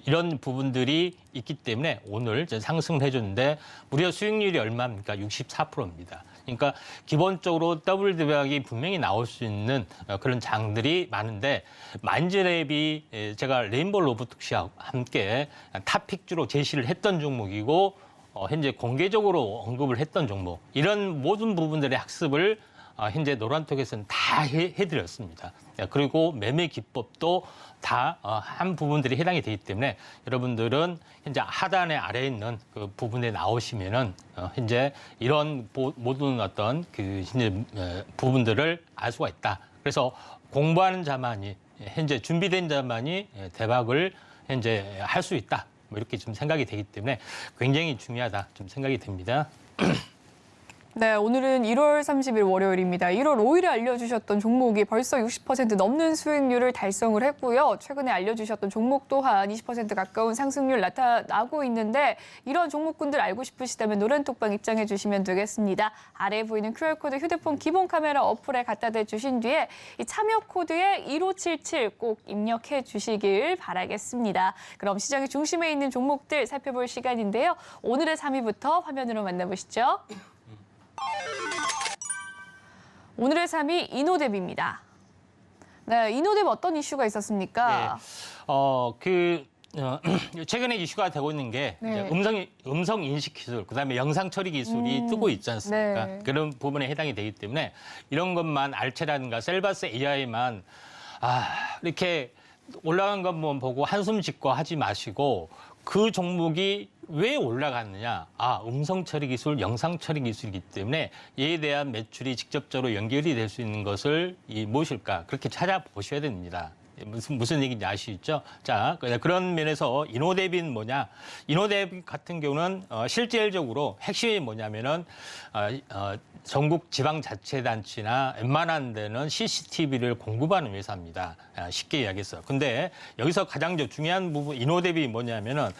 이런 부분들이 있기 때문에 오늘 상승을 해줬는데 무려 수익률이 얼마입니까? 64%입니다. 그러니까 기본적으로 더블 대박이 분명히 나올 수 있는 그런 장들이 많은데 마인지랩이 제가 레인보우 로보틱스와 함께 탑픽주로 제시를 했던 종목이고 현재 공개적으로 언급을 했던 종목 이런 모든 부분들의 학습을 현재 노란톡에서는 다 해드렸습니다. 그리고 매매 기법도 다 한 부분들이 해당이 되기 때문에 여러분들은 현재 하단에 아래에 있는 그 부분에 나오시면은 현재 이런 모든 어떤 그 현재 부분들을 알 수가 있다. 그래서 공부하는 자만이 현재 준비된 자만이 대박을 현재 할 수 있다. 뭐 이렇게 좀 생각이 되기 때문에 굉장히 중요하다 좀 생각이 됩니다. 네, 오늘은 1월 30일 월요일입니다. 1월 5일에 알려주셨던 종목이 벌써 60% 넘는 수익률을 달성을 했고요. 최근에 알려주셨던 종목 또한 20% 가까운 상승률 나타나고 있는데 이런 종목군들 알고 싶으시다면 노란톡방 입장해 주시면 되겠습니다. 아래에 보이는 QR코드 휴대폰 기본 카메라 어플에 갖다 대주신 뒤에 이 참여 코드에 1577 꼭 입력해 주시길 바라겠습니다. 그럼 시장의 중심에 있는 종목들 살펴볼 시간인데요. 오늘의 3위부터 화면으로 만나보시죠. 오늘의 3위 이노뎁입니다. 네, 이노뎁 어떤 이슈가 있었습니까? 최근에 이슈가 되고 있는 게 네. 이제 음성 인식 기술, 그다음에 영상 처리 기술이 뜨고 있지 않습니까? 네. 그런 부분에 해당이 되기 때문에 이런 것만 알체라든가 셀바스 AI만 이렇게 올라간 것만 보고 한숨 짓고 하지 마시고 그 종목이 왜 올라갔느냐? 음성 처리 기술, 영상 처리 기술이기 때문에 이에 대한 매출이 직접적으로 연결이 될 수 있는 것을 무엇일까? 그렇게 찾아보셔야 됩니다. 무슨 얘기인지 아시죠? 자, 그런 면에서 이노뎁은 뭐냐? 이노뎁 같은 경우는 실질적으로 핵심이 뭐냐면은 전국 지방자치단체나 웬만한 데는 CCTV를 공급하는 회사입니다. 쉽게 이야기해서. 근데 여기서 가장 중요한 부분, 이노뎁이 뭐냐면은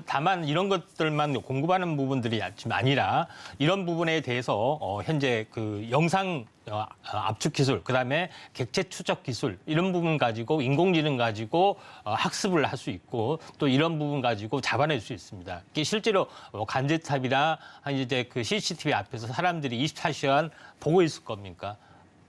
다만 이런 것들만 공급하는 부분들이 아니라 이런 부분에 대해서 현재 그 영상 압축 기술, 그다음에 객체 추적 기술 이런 부분 가지고 인공지능 가지고 학습을 할 수 있고 또 이런 부분 가지고 잡아낼 수 있습니다. 이게 실제로 간제탑이나 이제 그 CCTV 앞에서 사람들이 24시간 보고 있을 겁니까?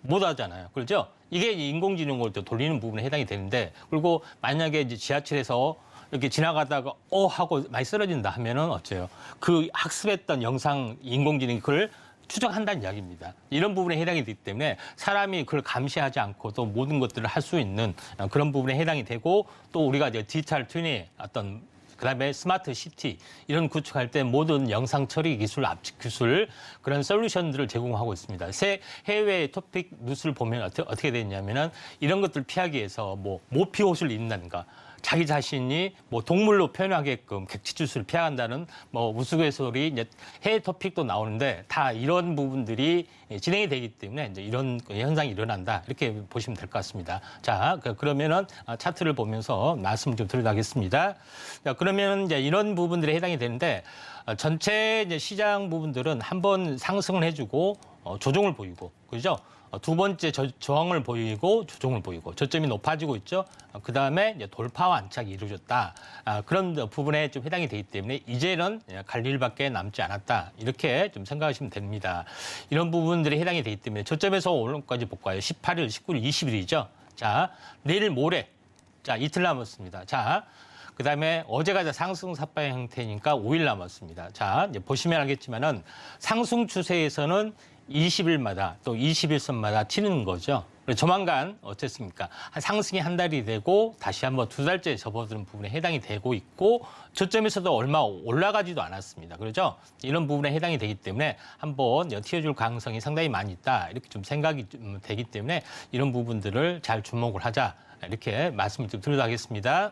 못 하잖아요. 그렇죠? 이게 인공지능으로 또 돌리는 부분에 해당이 되는데 그리고 만약에 이제 지하철에서 이렇게 지나가다가 하고 많이 쓰러진다 하면은 어째요? 그 학습했던 영상 인공지능이 그걸 추적한다는 이야기입니다. 이런 부분에 해당이 되기 때문에 사람이 그걸 감시하지 않고도 모든 것들을 할 수 있는 그런 부분에 해당이 되고 또 우리가 이제 디지털 트윈의 어떤 그다음에 스마트 시티 이런 구축할 때 모든 영상 처리 기술, 압축 기술 그런 솔루션들을 제공하고 있습니다. 해외 토픽 뉴스를 보면 어떻게 되냐면은 이런 것들 피하기 위해서 모피 옷을 입는다든가 자기 자신이 동물로 표현하게끔 객체 주술을 피해간다는 우스갯소리 이제 해외 토픽도 나오는데 다 이런 부분들이 진행이 되기 때문에 이제 이런 현상이 일어난다 이렇게 보시면 될 것 같습니다. 자, 그러면은 차트를 보면서 말씀을 좀 드리겠습니다. 자, 그러면 이제 이런 부분들이 해당이 되는데 전체 이제 시장 부분들은 한번 상승을 해주고 조정을 보이고 그죠? 두 번째 저항을 보이고 조정을 보이고 저점이 높아지고 있죠. 그다음에 이제 돌파와 안착이 이루어졌다. 그런 부분에 좀 해당이 되기 때문에 이제는 갈 일밖에 남지 않았다. 이렇게 좀 생각하시면 됩니다. 이런 부분들이 해당이 되기 때문에 저점에서 오늘까지 볼까요? 18일, 19일, 20일이죠. 자, 내일 모레. 자, 이틀 남았습니다. 자, 그다음에 어제가 상승 삿발 형태니까 5일 남았습니다. 자, 이제 보시면 알겠지만은 상승 추세에서는 20일마다 또 21선마다 튀는 거죠. 조만간 어쨌습니까? 상승이 한 달이 되고 다시 한번 두 달째 접어드는 부분에 해당이 되고 있고 저점에서도 얼마 올라가지도 않았습니다. 그렇죠? 이런 부분에 해당이 되기 때문에 한번 튀어줄 가능성이 상당히 많이 있다. 이렇게 좀 생각이 좀 되기 때문에 이런 부분들을 잘 주목을 하자. 이렇게 말씀을 좀 드리도록 하겠습니다.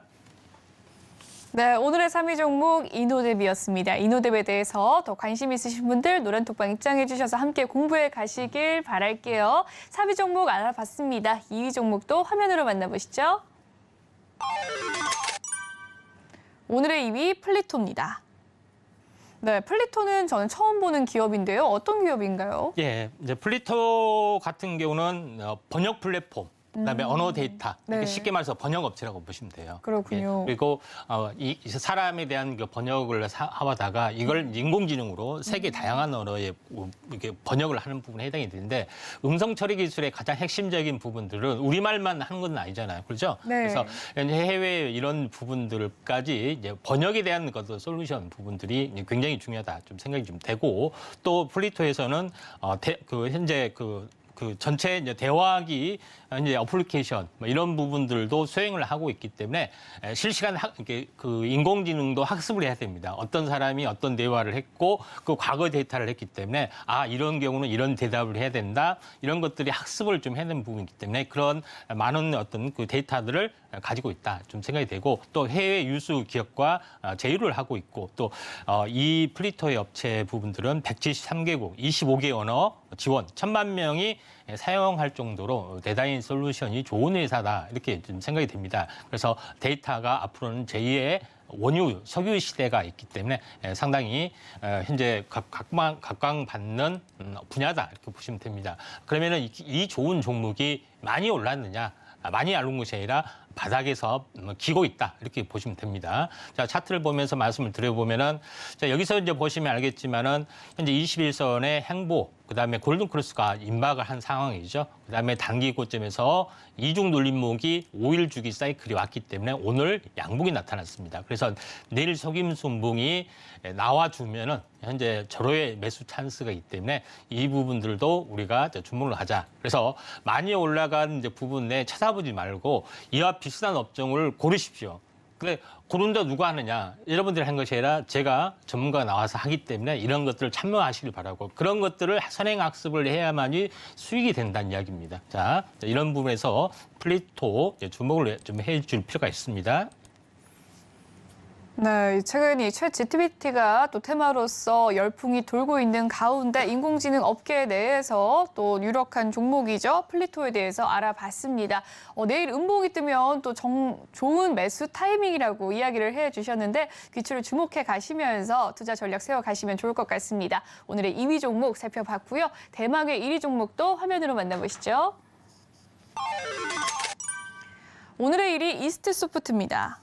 네, 오늘의 3위 종목 이노뎁이었습니다. 이노뎁에 대해서 더 관심 있으신 분들 노란톡방 입장해 주셔서 함께 공부해 가시길 바랄게요. 3위 종목 알아봤습니다. 2위 종목도 화면으로 만나보시죠. 오늘의 2위 플리토입니다. 네, 플리토는 저는 처음 보는 기업인데요. 어떤 기업인가요? 예, 이제 플리토 같은 경우는 번역 플랫폼. 그다음에 언어 데이터, 네. 쉽게 말해서 번역 업체라고 보시면 돼요. 그렇군요. 예, 그리고 이 사람에 대한 그 번역을 하다가 이걸 인공지능으로 세계 다양한 언어에 이렇게 번역을 하는 부분에 해당이 되는데 음성 처리 기술의 가장 핵심적인 부분들은 우리말만 하는 건 아니잖아요, 그렇죠? 네. 그래서 해외 이런 부분들까지 이제 번역에 대한 것도 솔루션 부분들이 굉장히 중요하다 좀 생각이 좀 되고 또 플리토에서는 현재 그 그 전체 이제 대화기 이제 어플리케이션 뭐 이런 부분들도 수행을 하고 있기 때문에 실시간 그 인공지능도 학습을 해야 됩니다. 어떤 사람이 어떤 대화를 했고 그 과거 데이터를 했기 때문에 이런 경우는 이런 대답을 해야 된다. 이런 것들이 학습을 좀 해낸 부분이기 때문에 그런 많은 어떤 그 데이터들을 가지고 있다 좀 생각이 되고 또 해외 유수 기업과 제휴를 하고 있고 또 이 플리토의 업체 부분들은 173개국 25개 언어 지원 1,000만 명이 사용할 정도로 대단히 솔루션이 좋은 회사다 이렇게 좀 생각이 됩니다. 그래서 데이터가 앞으로는 제2의 원유, 석유 시대가 있기 때문에 상당히 현재 각광받는 분야다 이렇게 보시면 됩니다. 그러면은 이 좋은 종목이 많이 올랐느냐? 많이 오른 것이 아니라 바닥에서 기고 있다 이렇게 보시면 됩니다. 자, 차트를 보면서 말씀을 드려보면은 자, 여기서 이제 보시면 알겠지만은 현재 21선의 행보 그다음에 골든크로스가 임박을 한 상황이죠. 그다음에 단기 고점에서 이중 눌림목이 5일 주기 사이클이 왔기 때문에 오늘 양봉이 나타났습니다. 그래서 내일 속임순봉이 나와주면은 현재 절호의 매수 찬스가 있기 때문에 이 부분들도 우리가 주목을 하자. 그래서 많이 올라간 이제 부분에 찾아보지 말고 이와 비슷한 업종을 고르십시오. 근데 고른다 누가 하느냐? 여러분들이 한 것이 아니라 제가 전문가가 나와서 하기 때문에 이런 것들을 참여하시길 바라고 그런 것들을 선행학습을 해야만이 수익이 된다는 이야기입니다. 자, 이런 부분에서 플리토 주목을 좀 해줄 필요가 있습니다. 네, 최근 이 챗GPT가 또 테마로서 열풍이 돌고 있는 가운데 인공지능 업계 내에서 또 유력한 종목이죠. 플리토에 대해서 알아봤습니다. 내일 음봉이 뜨면 또 좋은 매수 타이밍이라고 이야기를 해주셨는데 귀추를 주목해 가시면서 투자 전략 세워가시면 좋을 것 같습니다. 오늘의 2위 종목 살펴봤고요. 대망의 1위 종목도 화면으로 만나보시죠. 오늘의 1위 이스트소프트입니다.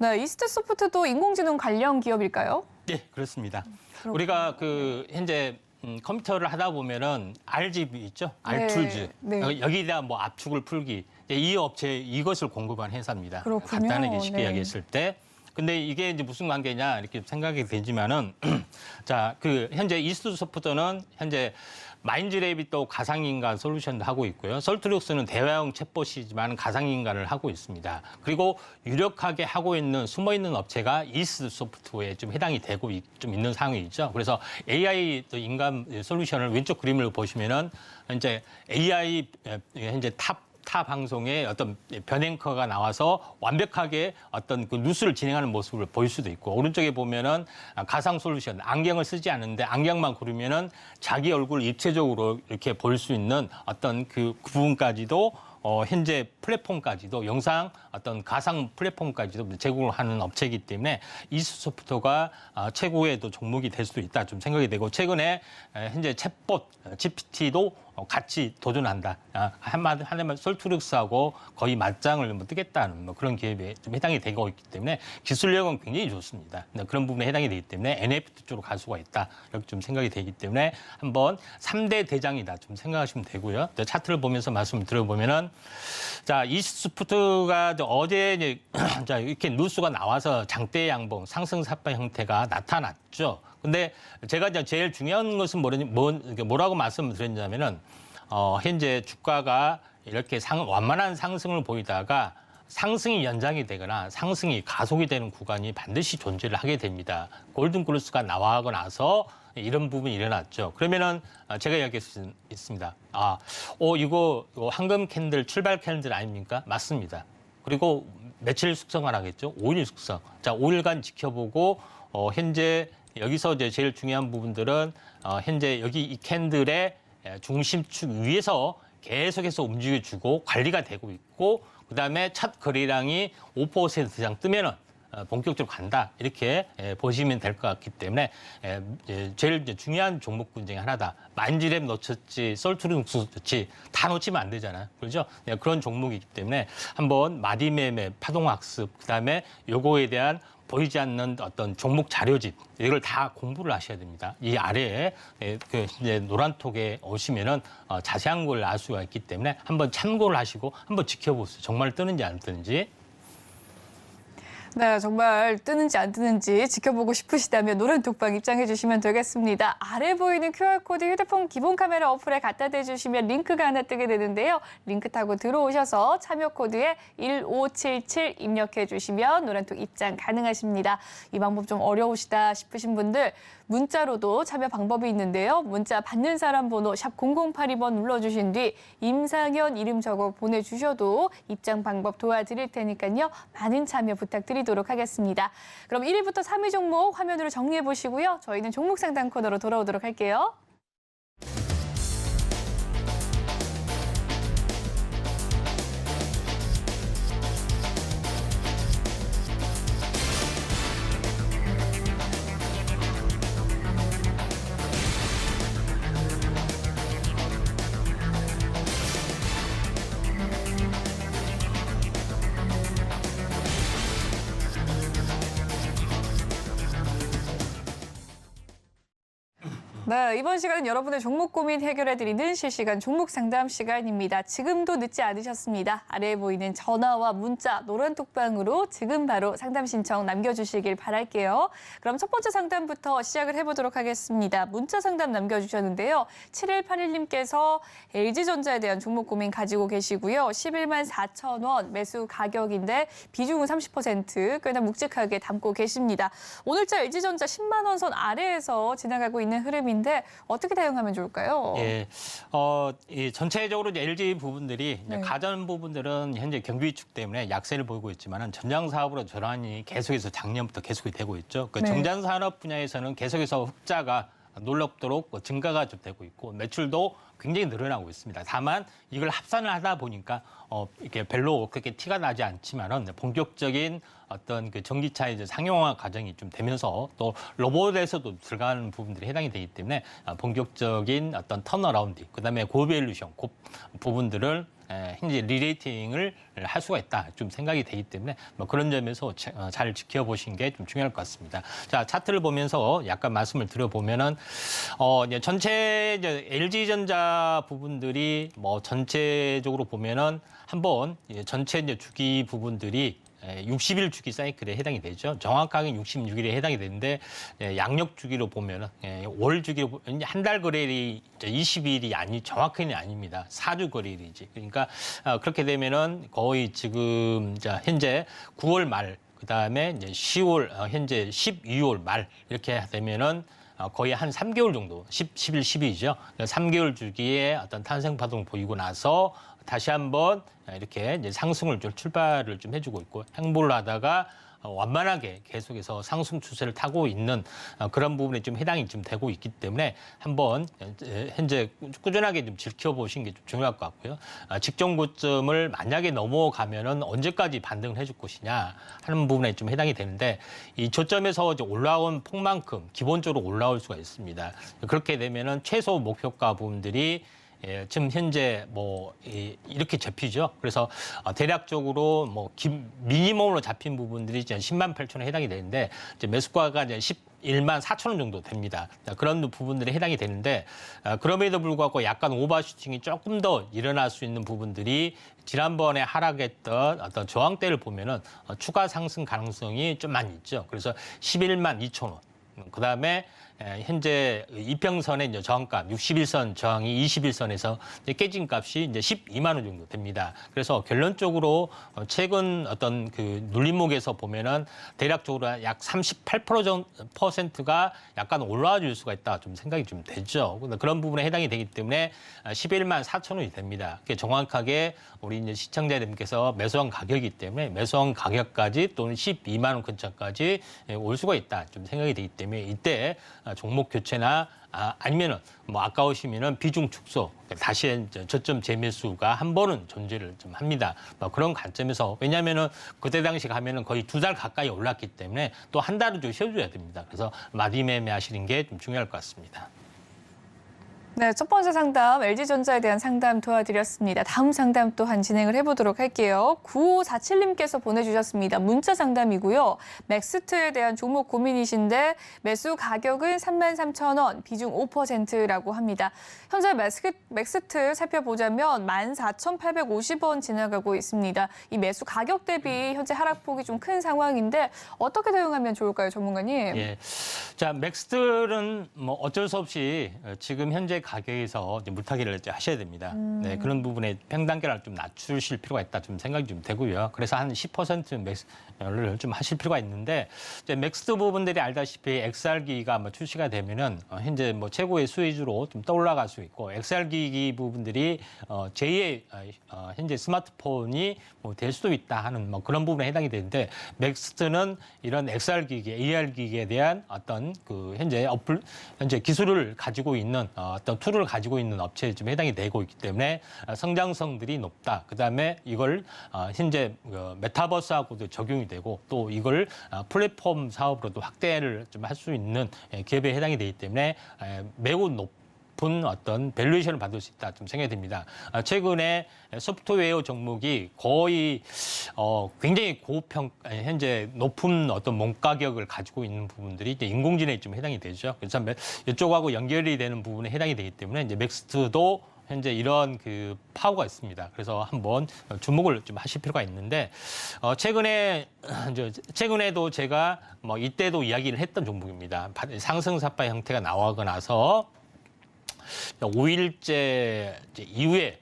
네, 이스트소프트도 인공지능 관련 기업일까요? 네, 그렇습니다. 우리가 그 현재 컴퓨터를 하다 보면은 RGB 있죠? R툴즈. 네. 여기다 뭐 압축을 풀기. 이 업체 이것을 공급한 회사입니다. 그렇군요. 간단하게 쉽게 네. 이야기했을 때. 근데 이게 이제 무슨 관계냐 이렇게 생각이 되지만은 자, 그 현재 이스트소프트는 현재 마인즈랩이 또 가상인간 솔루션도 하고 있고요. 설트룩스는 대화형 챗봇이지만 가상인간을 하고 있습니다. 그리고 유력하게 하고 있는 숨어있는 업체가 이스트소프트에 좀 해당이 되고 좀 있는 상황이죠. 그래서 AI 또 인간 솔루션을 왼쪽 그림을 보시면은 현재 AI 현재 타 방송에 어떤 변앵커가 나와서 완벽하게 어떤 그 뉴스를 진행하는 모습을 보일 수도 있고 오른쪽에 보면은 가상 솔루션 안경을 쓰지 않는데 안경만 고르면은 자기 얼굴 입체적으로 이렇게 볼 수 있는 어떤 그 부분까지도 현재 플랫폼까지도 영상 어떤 가상 플랫폼까지도 제공을 하는 업체이기 때문에 이스소프트가 최고의 또 종목이 될 수도 있다 좀 생각이 되고 최근에 현재 챗봇 GPT도 같이 도전한다. 한마디만 솔트룩스하고 거의 맞짱을 뜨겠다는 뭐 그런 기업에 좀 해당이 되고 있기 때문에 기술력은 굉장히 좋습니다. 그런 부분에 해당이 되기 때문에 NFT 쪽으로 갈 수가 있다. 이렇게 좀 생각이 되기 때문에 한번 3대 대장이다 좀 생각하시면 되고요. 차트를 보면서 말씀을 드려보면은 자, 이스소프트가 어제 이제 자, 이렇게 뉴스가 나와서 장대 양봉 상승 삭발 형태가 나타났죠. 근데 제가 이제 제일 중요한 것은 뭐라고 말씀을 드렸냐면은 현재 주가가 이렇게 완만한 상승을 보이다가 상승이 연장이 되거나 상승이 가속이 되는 구간이 반드시 존재를 하게 됩니다. 골든크로스가 나와하고 나서 이런 부분이 일어났죠. 그러면은 제가 이야기했습니다. 이거 황금 캔들 출발 캔들 아닙니까? 맞습니다. 그리고 며칠 숙성을 하겠죠? 5일 숙성. 자, 5일간 지켜보고 현재 여기서 이제 제일 중요한 부분들은 현재 여기 이 캔들의 중심축 위에서 계속해서 움직여주고 관리가 되고 있고 그다음에 첫 거래량이 5% 이상 뜨면은 본격적으로 간다 이렇게 보시면 될 것 같기 때문에 제일 중요한 종목군 중에 하나다. 마인즈랩 놓쳤지, 솔트룩스 놓쳤지 다 놓치면 안 되잖아요. 그렇죠? 그런 종목이기 때문에 한번 마디매매, 파동학습 그다음에 요거에 대한 보이지 않는 어떤 종목 자료집 이걸 다 공부를 하셔야 됩니다. 이 아래에 그 이제 노란톡에 오시면은 자세한 걸 알 수가 있기 때문에 한번 참고를 하시고 한번 지켜보세요. 정말 뜨는지 안 뜨는지. 네, 정말 뜨는지 안 뜨는지 지켜보고 싶으시다면 노란톡방 입장해 주시면 되겠습니다. 아래 보이는 QR코드 휴대폰 기본 카메라 어플에 갖다 대주시면 링크가 하나 뜨게 되는데요. 링크 타고 들어오셔서 참여 코드에 1577 입력해 주시면 노란톡 입장 가능하십니다. 이 방법 좀 어려우시다 싶으신 분들 문자로도 참여 방법이 있는데요. 문자 받는 사람 번호 샵 0082번 눌러주신 뒤 임상현 이름 적어 보내주셔도 입장 방법 도와드릴 테니까요. 많은 참여 부탁드리도록 하겠습니다. 그럼 1위부터 3위 종목 화면으로 정리해 보시고요. 저희는 종목 상담 코너로 돌아오도록 할게요. 네, 이번 시간은 여러분의 종목 고민 해결해드리는 실시간 종목 상담 시간입니다. 지금도 늦지 않으셨습니다. 아래에 보이는 전화와 문자, 노란톡방으로 지금 바로 상담 신청 남겨주시길 바랄게요. 그럼 첫 번째 상담부터 시작을 해보도록 하겠습니다. 문자 상담 남겨주셨는데요. 7181님께서 LG전자에 대한 종목 고민 가지고 계시고요. 11만 4천 원 매수 가격인데 비중은 30% 꽤나 묵직하게 담고 계십니다. 오늘자 LG전자 10만 원 선 아래에서 지나가고 있는 흐름인데 어떻게 대응하면 좋을까요? 예, 이 전체적으로 이제 LG 부분들이 이제 네. 가전 부분들은 현재 경기 위축 때문에 약세를 보이고 있지만은 전장 사업으로 전환이 계속해서 작년부터 계속이 되고 있죠. 그 네. 정장 산업 분야에서는 계속해서 흑자가 놀랍도록 증가가 좀 되고 있고 매출도 굉장히 늘어나고 있습니다. 다만 이걸 합산을 하다 보니까 이렇게 별로 그렇게 티가 나지 않지만은 본격적인 어떤 그 전기차 이제 상용화 과정이 좀 되면서 또 로봇에서도 들어가는 부분들이 해당이 되기 때문에 본격적인 어떤 턴어라운드, 그다음에 고밸류션 그 부분들을 현재 리레이팅을 할 수가 있다 좀 생각이 되기 때문에 뭐 그런 점에서 잘 지켜보신 게 좀 중요할 것 같습니다. 자, 차트를 보면서 약간 말씀을 드려보면은 이제 전체 이제 LG전자 부분들이 뭐 전체적으로 보면은 한번 전체 이제 주기 부분들이 60일 주기 사이클에 해당이 되죠. 정확하게 66일에 해당이 되는데 양력 주기로 보면은 월 주기로 한 달 거래일이 20일이 정확히는 아닙니다. 4주 거래일이지. 그러니까 그렇게 되면은 거의 지금 현재 9월 말 그다음에 이제 10월 현재 12월 말 이렇게 되면은 거의 한 3개월 정도, 11, 12죠. 3개월 주기에 어떤 탄생 파동 보이고 나서 다시 한번 이렇게 이제 상승을 좀 출발을 좀 해주고 있고 행보를 하다가 완만하게 계속해서 상승 추세를 타고 있는 그런 부분에 좀 해당이 좀 되고 있기 때문에 한번 현재 꾸준하게 좀 지켜보신 게 좀 중요할 것 같고요. 직전 고점을 만약에 넘어가면은 언제까지 반등을 해줄 것이냐 하는 부분에 좀 해당이 되는데 이 저점에서 이제 올라온 폭만큼 기본적으로 올라올 수가 있습니다. 그렇게 되면은 최소 목표가 부분들이 지금 현재 뭐 이렇게 잡히죠. 그래서 대략적으로 뭐 미니멈으로 잡힌 부분들이 이제 10만 8천 원 해당이 되는데 이제 매수가가 이제 11만 4천 원 정도 됩니다. 그런 부분들이 해당이 되는데 그럼에도 불구하고 약간 오버슈팅이 조금 더 일어날 수 있는 부분들이 지난번에 하락했던 어떤 저항대를 보면은 추가 상승 가능성이 좀 많이 있죠. 그래서 11만 2천 원. 그다음에 현재 이평선의 이제 저항값 61선 저항이 21선에서 깨진 값이 이제 12만 원 정도 됩니다. 그래서 결론적으로 최근 어떤 그 눌림목에서 보면은 대략적으로 약 38%가 약간 올라와 줄 수가 있다 좀 생각이 좀 되죠. 그런 부분에 해당이 되기 때문에 11만 4천 원이 됩니다. 그게 정확하게 우리 이제 시청자님께서 매수한 가격이기 때문에 매수한 가격까지 또는 12만 원 근처까지 올 수가 있다 좀 생각이 되기 때문에 이때 종목 교체나 아니면은 뭐 아까우시면은 비중 축소 다시 저점 재매수가 한 번은 존재를 좀 합니다. 뭐 그런 관점에서 왜냐하면은 그때 당시 가면은 거의 2달 가까이 올랐기 때문에 또 한 달은 좀 쉬어줘야 됩니다. 그래서 마디 매매하시는 게 좀 중요할 것 같습니다. 네, 첫 번째 상담 LG전자에 대한 상담 도와드렸습니다. 다음 상담 또한 진행을 해보도록 할게요. 9547님께서 보내주셨습니다. 문자 상담이고요. 맥스트에 대한 종목 고민이신데 매수 가격은 33,000원, 비중 5%라고 합니다. 현재 맥스트 살펴보자면 14,850원 지나가고 있습니다. 이 매수 가격 대비 현재 하락폭이 좀 큰 상황인데 어떻게 대응하면 좋을까요, 전문가님? 예. 자, 맥스트는 뭐 어쩔 수 없이 지금 현재 가격에서 이제 물타기를 이제 하셔야 됩니다. 네, 그런 부분에 평단가를 좀 낮추실 필요가 있다 좀 생각이 좀 되고요. 그래서 한 10% 맥스를 좀 하실 필요가 있는데 이제 맥스트 부분들이 알다시피 XR기기가 뭐 출시가 되면은 현재 뭐 최고의 수혜주로 좀 떠올라갈 수 있고 XR기기 부분들이 제2의 현재 스마트폰이 뭐 될 수도 있다 하는 뭐 그런 부분에 해당이 되는데 맥스트는 이런 XR기기, AR기기에 대한 어떤 그 현재 기술을 가지고 있는 어떤 툴을 가지고 있는 업체에 좀 해당이 되고 있기 때문에 성장성들이 높다. 그다음에 이걸 현재 메타버스하고도 적용이 되고 또 이걸 플랫폼 사업으로도 확대를 좀 할 수 있는 기업에 해당이 되기 때문에 매우 높은 어떤 밸류에이션을 받을 수 있다 좀 생각이 듭니다. 최근에 소프트웨어 종목이 거의 굉장히 현재 높은 어떤 몸가격을 가지고 있는 부분들이 이제 인공지능에 좀 해당이 되죠. 그래서 이쪽하고 연결이 되는 부분에 해당이 되기 때문에 이제 맥스트도 현재 이런 그 파워가 있습니다. 그래서 한번 주목을 좀 하실 필요가 있는데 최근에도 제가 뭐 이때도 이야기를 했던 종목입니다. 상승사파 형태가 나오고 나서 5일째 이후에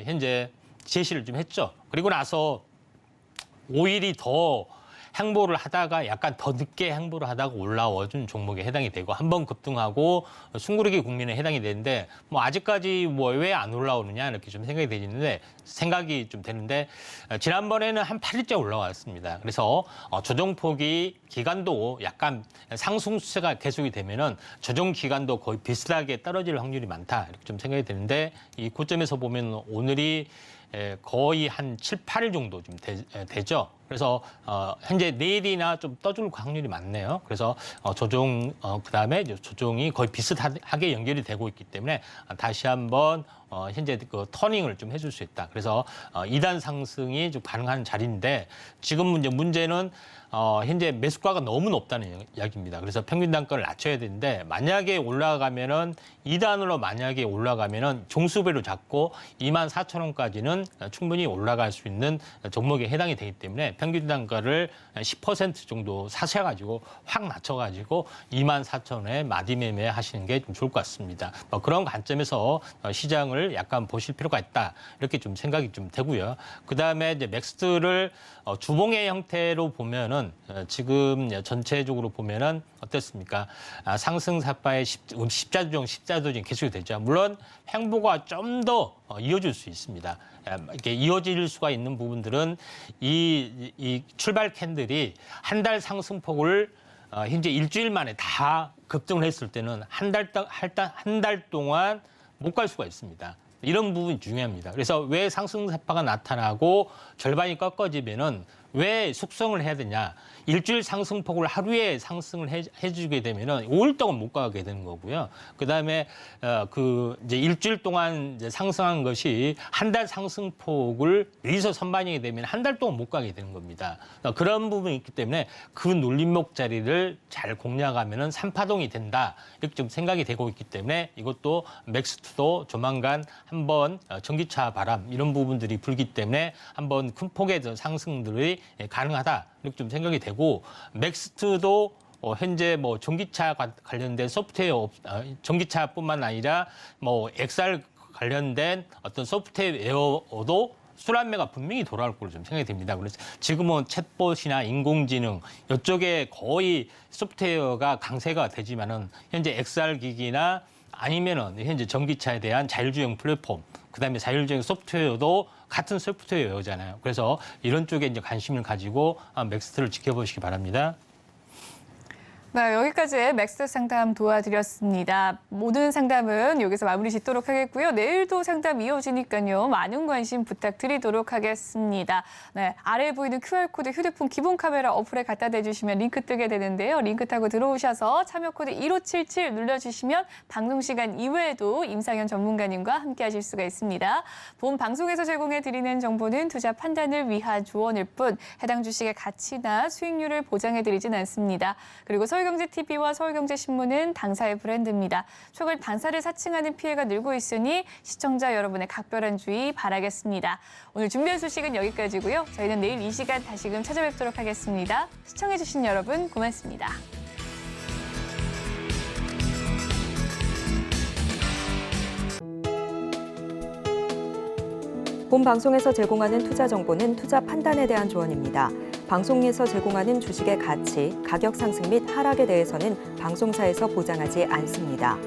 현재 제시를 좀 했죠. 그리고 나서 5일이 더 행보를 하다가 약간 더 늦게 행보를 하다가 올라와준 종목에 해당이 되고 한번 급등하고 숭구르기 국면에 해당이 되는데 뭐 아직까지 뭐 왜 안 올라오느냐 이렇게 좀 생각이 좀 되는데 지난번에는 한 8일째 올라왔습니다. 그래서 조정폭이 기간도 약간 상승 추세가 계속이 되면은 조정 기간도 거의 비슷하게 떨어질 확률이 많다 이렇게 좀 생각이 되는데 이 고점에서 보면 오늘이 거의 한 7, 8일 정도 좀 되죠. 그래서 현재 내일이나 좀 떠줄 확률이 많네요. 그래서 그다음에 이제 조정이 거의 비슷하게 연결이 되고 있기 때문에 다시 한번 현재 그 터닝을 좀 해줄 수 있다. 그래서 2단 상승이 좀 가능한 자리인데 지금 문제는 현재 매수가가 너무 높다는 이야기입니다. 그래서 평균 단가를 낮춰야 되는데 만약에 올라가면은 2단으로 만약에 올라가면은 종수배로 잡고 24,000원까지는 충분히 올라갈 수 있는 종목에 해당이 되기 때문에 평균 단가를 10% 정도 사셔가지고 확 낮춰가지고 24,000원에 마디 매매 하시는 게 좀 좋을 것 같습니다. 그런 관점에서 시장을 약간 보실 필요가 있다 이렇게 좀 생각이 좀 되고요. 그 다음에 이제 맥스트를 주봉의 형태로 보면은 지금 전체적으로 보면은 어떻습니까? 상승 사파의 십자도정 계속이 되죠. 물론 행보가 좀 더 이어질 수 있습니다. 이렇게 이어질 수가 있는 부분들은 이 출발 캔들이 한 달 상승폭을 현재 일주일 만에 다 급등을 했을 때는 한 달 동안 못 갈 수가 있습니다. 이런 부분이 중요합니다. 그래서 왜 상승사파가 나타나고 절반이 꺾어지면은 왜 숙성을 해야 되냐? 일주일 상승폭을 하루에 상승을 해주게 되면은 5일 동안 못 가게 되는 거고요. 그 다음에 이제 일주일 동안 이제 상승한 것이 한 달 상승폭을 여기서 선반영이 되면 한 달 동안 못 가게 되는 겁니다. 그런 부분이 있기 때문에 그 눌림목 자리를 잘 공략하면은 3파동이 된다 이렇게 좀 생각이 되고 있기 때문에 이것도 맥스트도 조만간 한번 전기차 바람 이런 부분들이 불기 때문에 한번 큰 폭의 상승들이 가능하다 이렇게 좀 생각이 되고 맥스트도 현재 뭐 전기차 관련된 소프트웨어 전기차뿐만 아니라 뭐 XR 관련된 어떤 소프트웨어도 순환매가 분명히 돌아올 걸로 좀 생각이 됩니다. 그래서 지금은 챗봇이나 인공지능 이쪽에 거의 소프트웨어가 강세가 되지만은 현재 XR 기기나 아니면은 현재 전기차에 대한 자율주행 플랫폼, 그다음에 자율주행 소프트웨어도 같은 소프트웨어잖아요. 그래서 이런 쪽에 이제 관심을 가지고 맥스트를 지켜보시기 바랍니다. 네, 여기까지 맥스 상담 도와드렸습니다. 모든 상담은 여기서 마무리 짓도록 하겠고요. 내일도 상담 이어지니까요. 많은 관심 부탁드리도록 하겠습니다. 네, 아래에 보이는 QR코드 휴대폰 기본 카메라 어플에 갖다 대주시면 링크 뜨게 되는데요. 링크 타고 들어오셔서 참여 코드 1577 눌러주시면 방송 시간 이외에도 임상현 전문가님과 함께 하실 수가 있습니다. 본 방송에서 제공해드리는 정보는 투자 판단을 위한 조언일 뿐 해당 주식의 가치나 수익률을 보장해드리진 않습니다. 그리고 서울경제TV와 서울경제신문은 당사의 브랜드입니다. 최근 당사를 사칭하는 피해가 늘고 있으니 시청자 여러분의 각별한 주의 바라겠습니다. 오늘 준비한 소식은 여기까지고요. 저희는 내일 이 시간 다시금 찾아뵙도록 하겠습니다. 시청해주신 여러분 고맙습니다. 본 방송에서 제공하는 투자 정보는 투자 판단에 대한 조언입니다. 방송에서 제공하는 주식의 가치, 가격 상승 및 하락에 대해서는 방송사에서 보장하지 않습니다.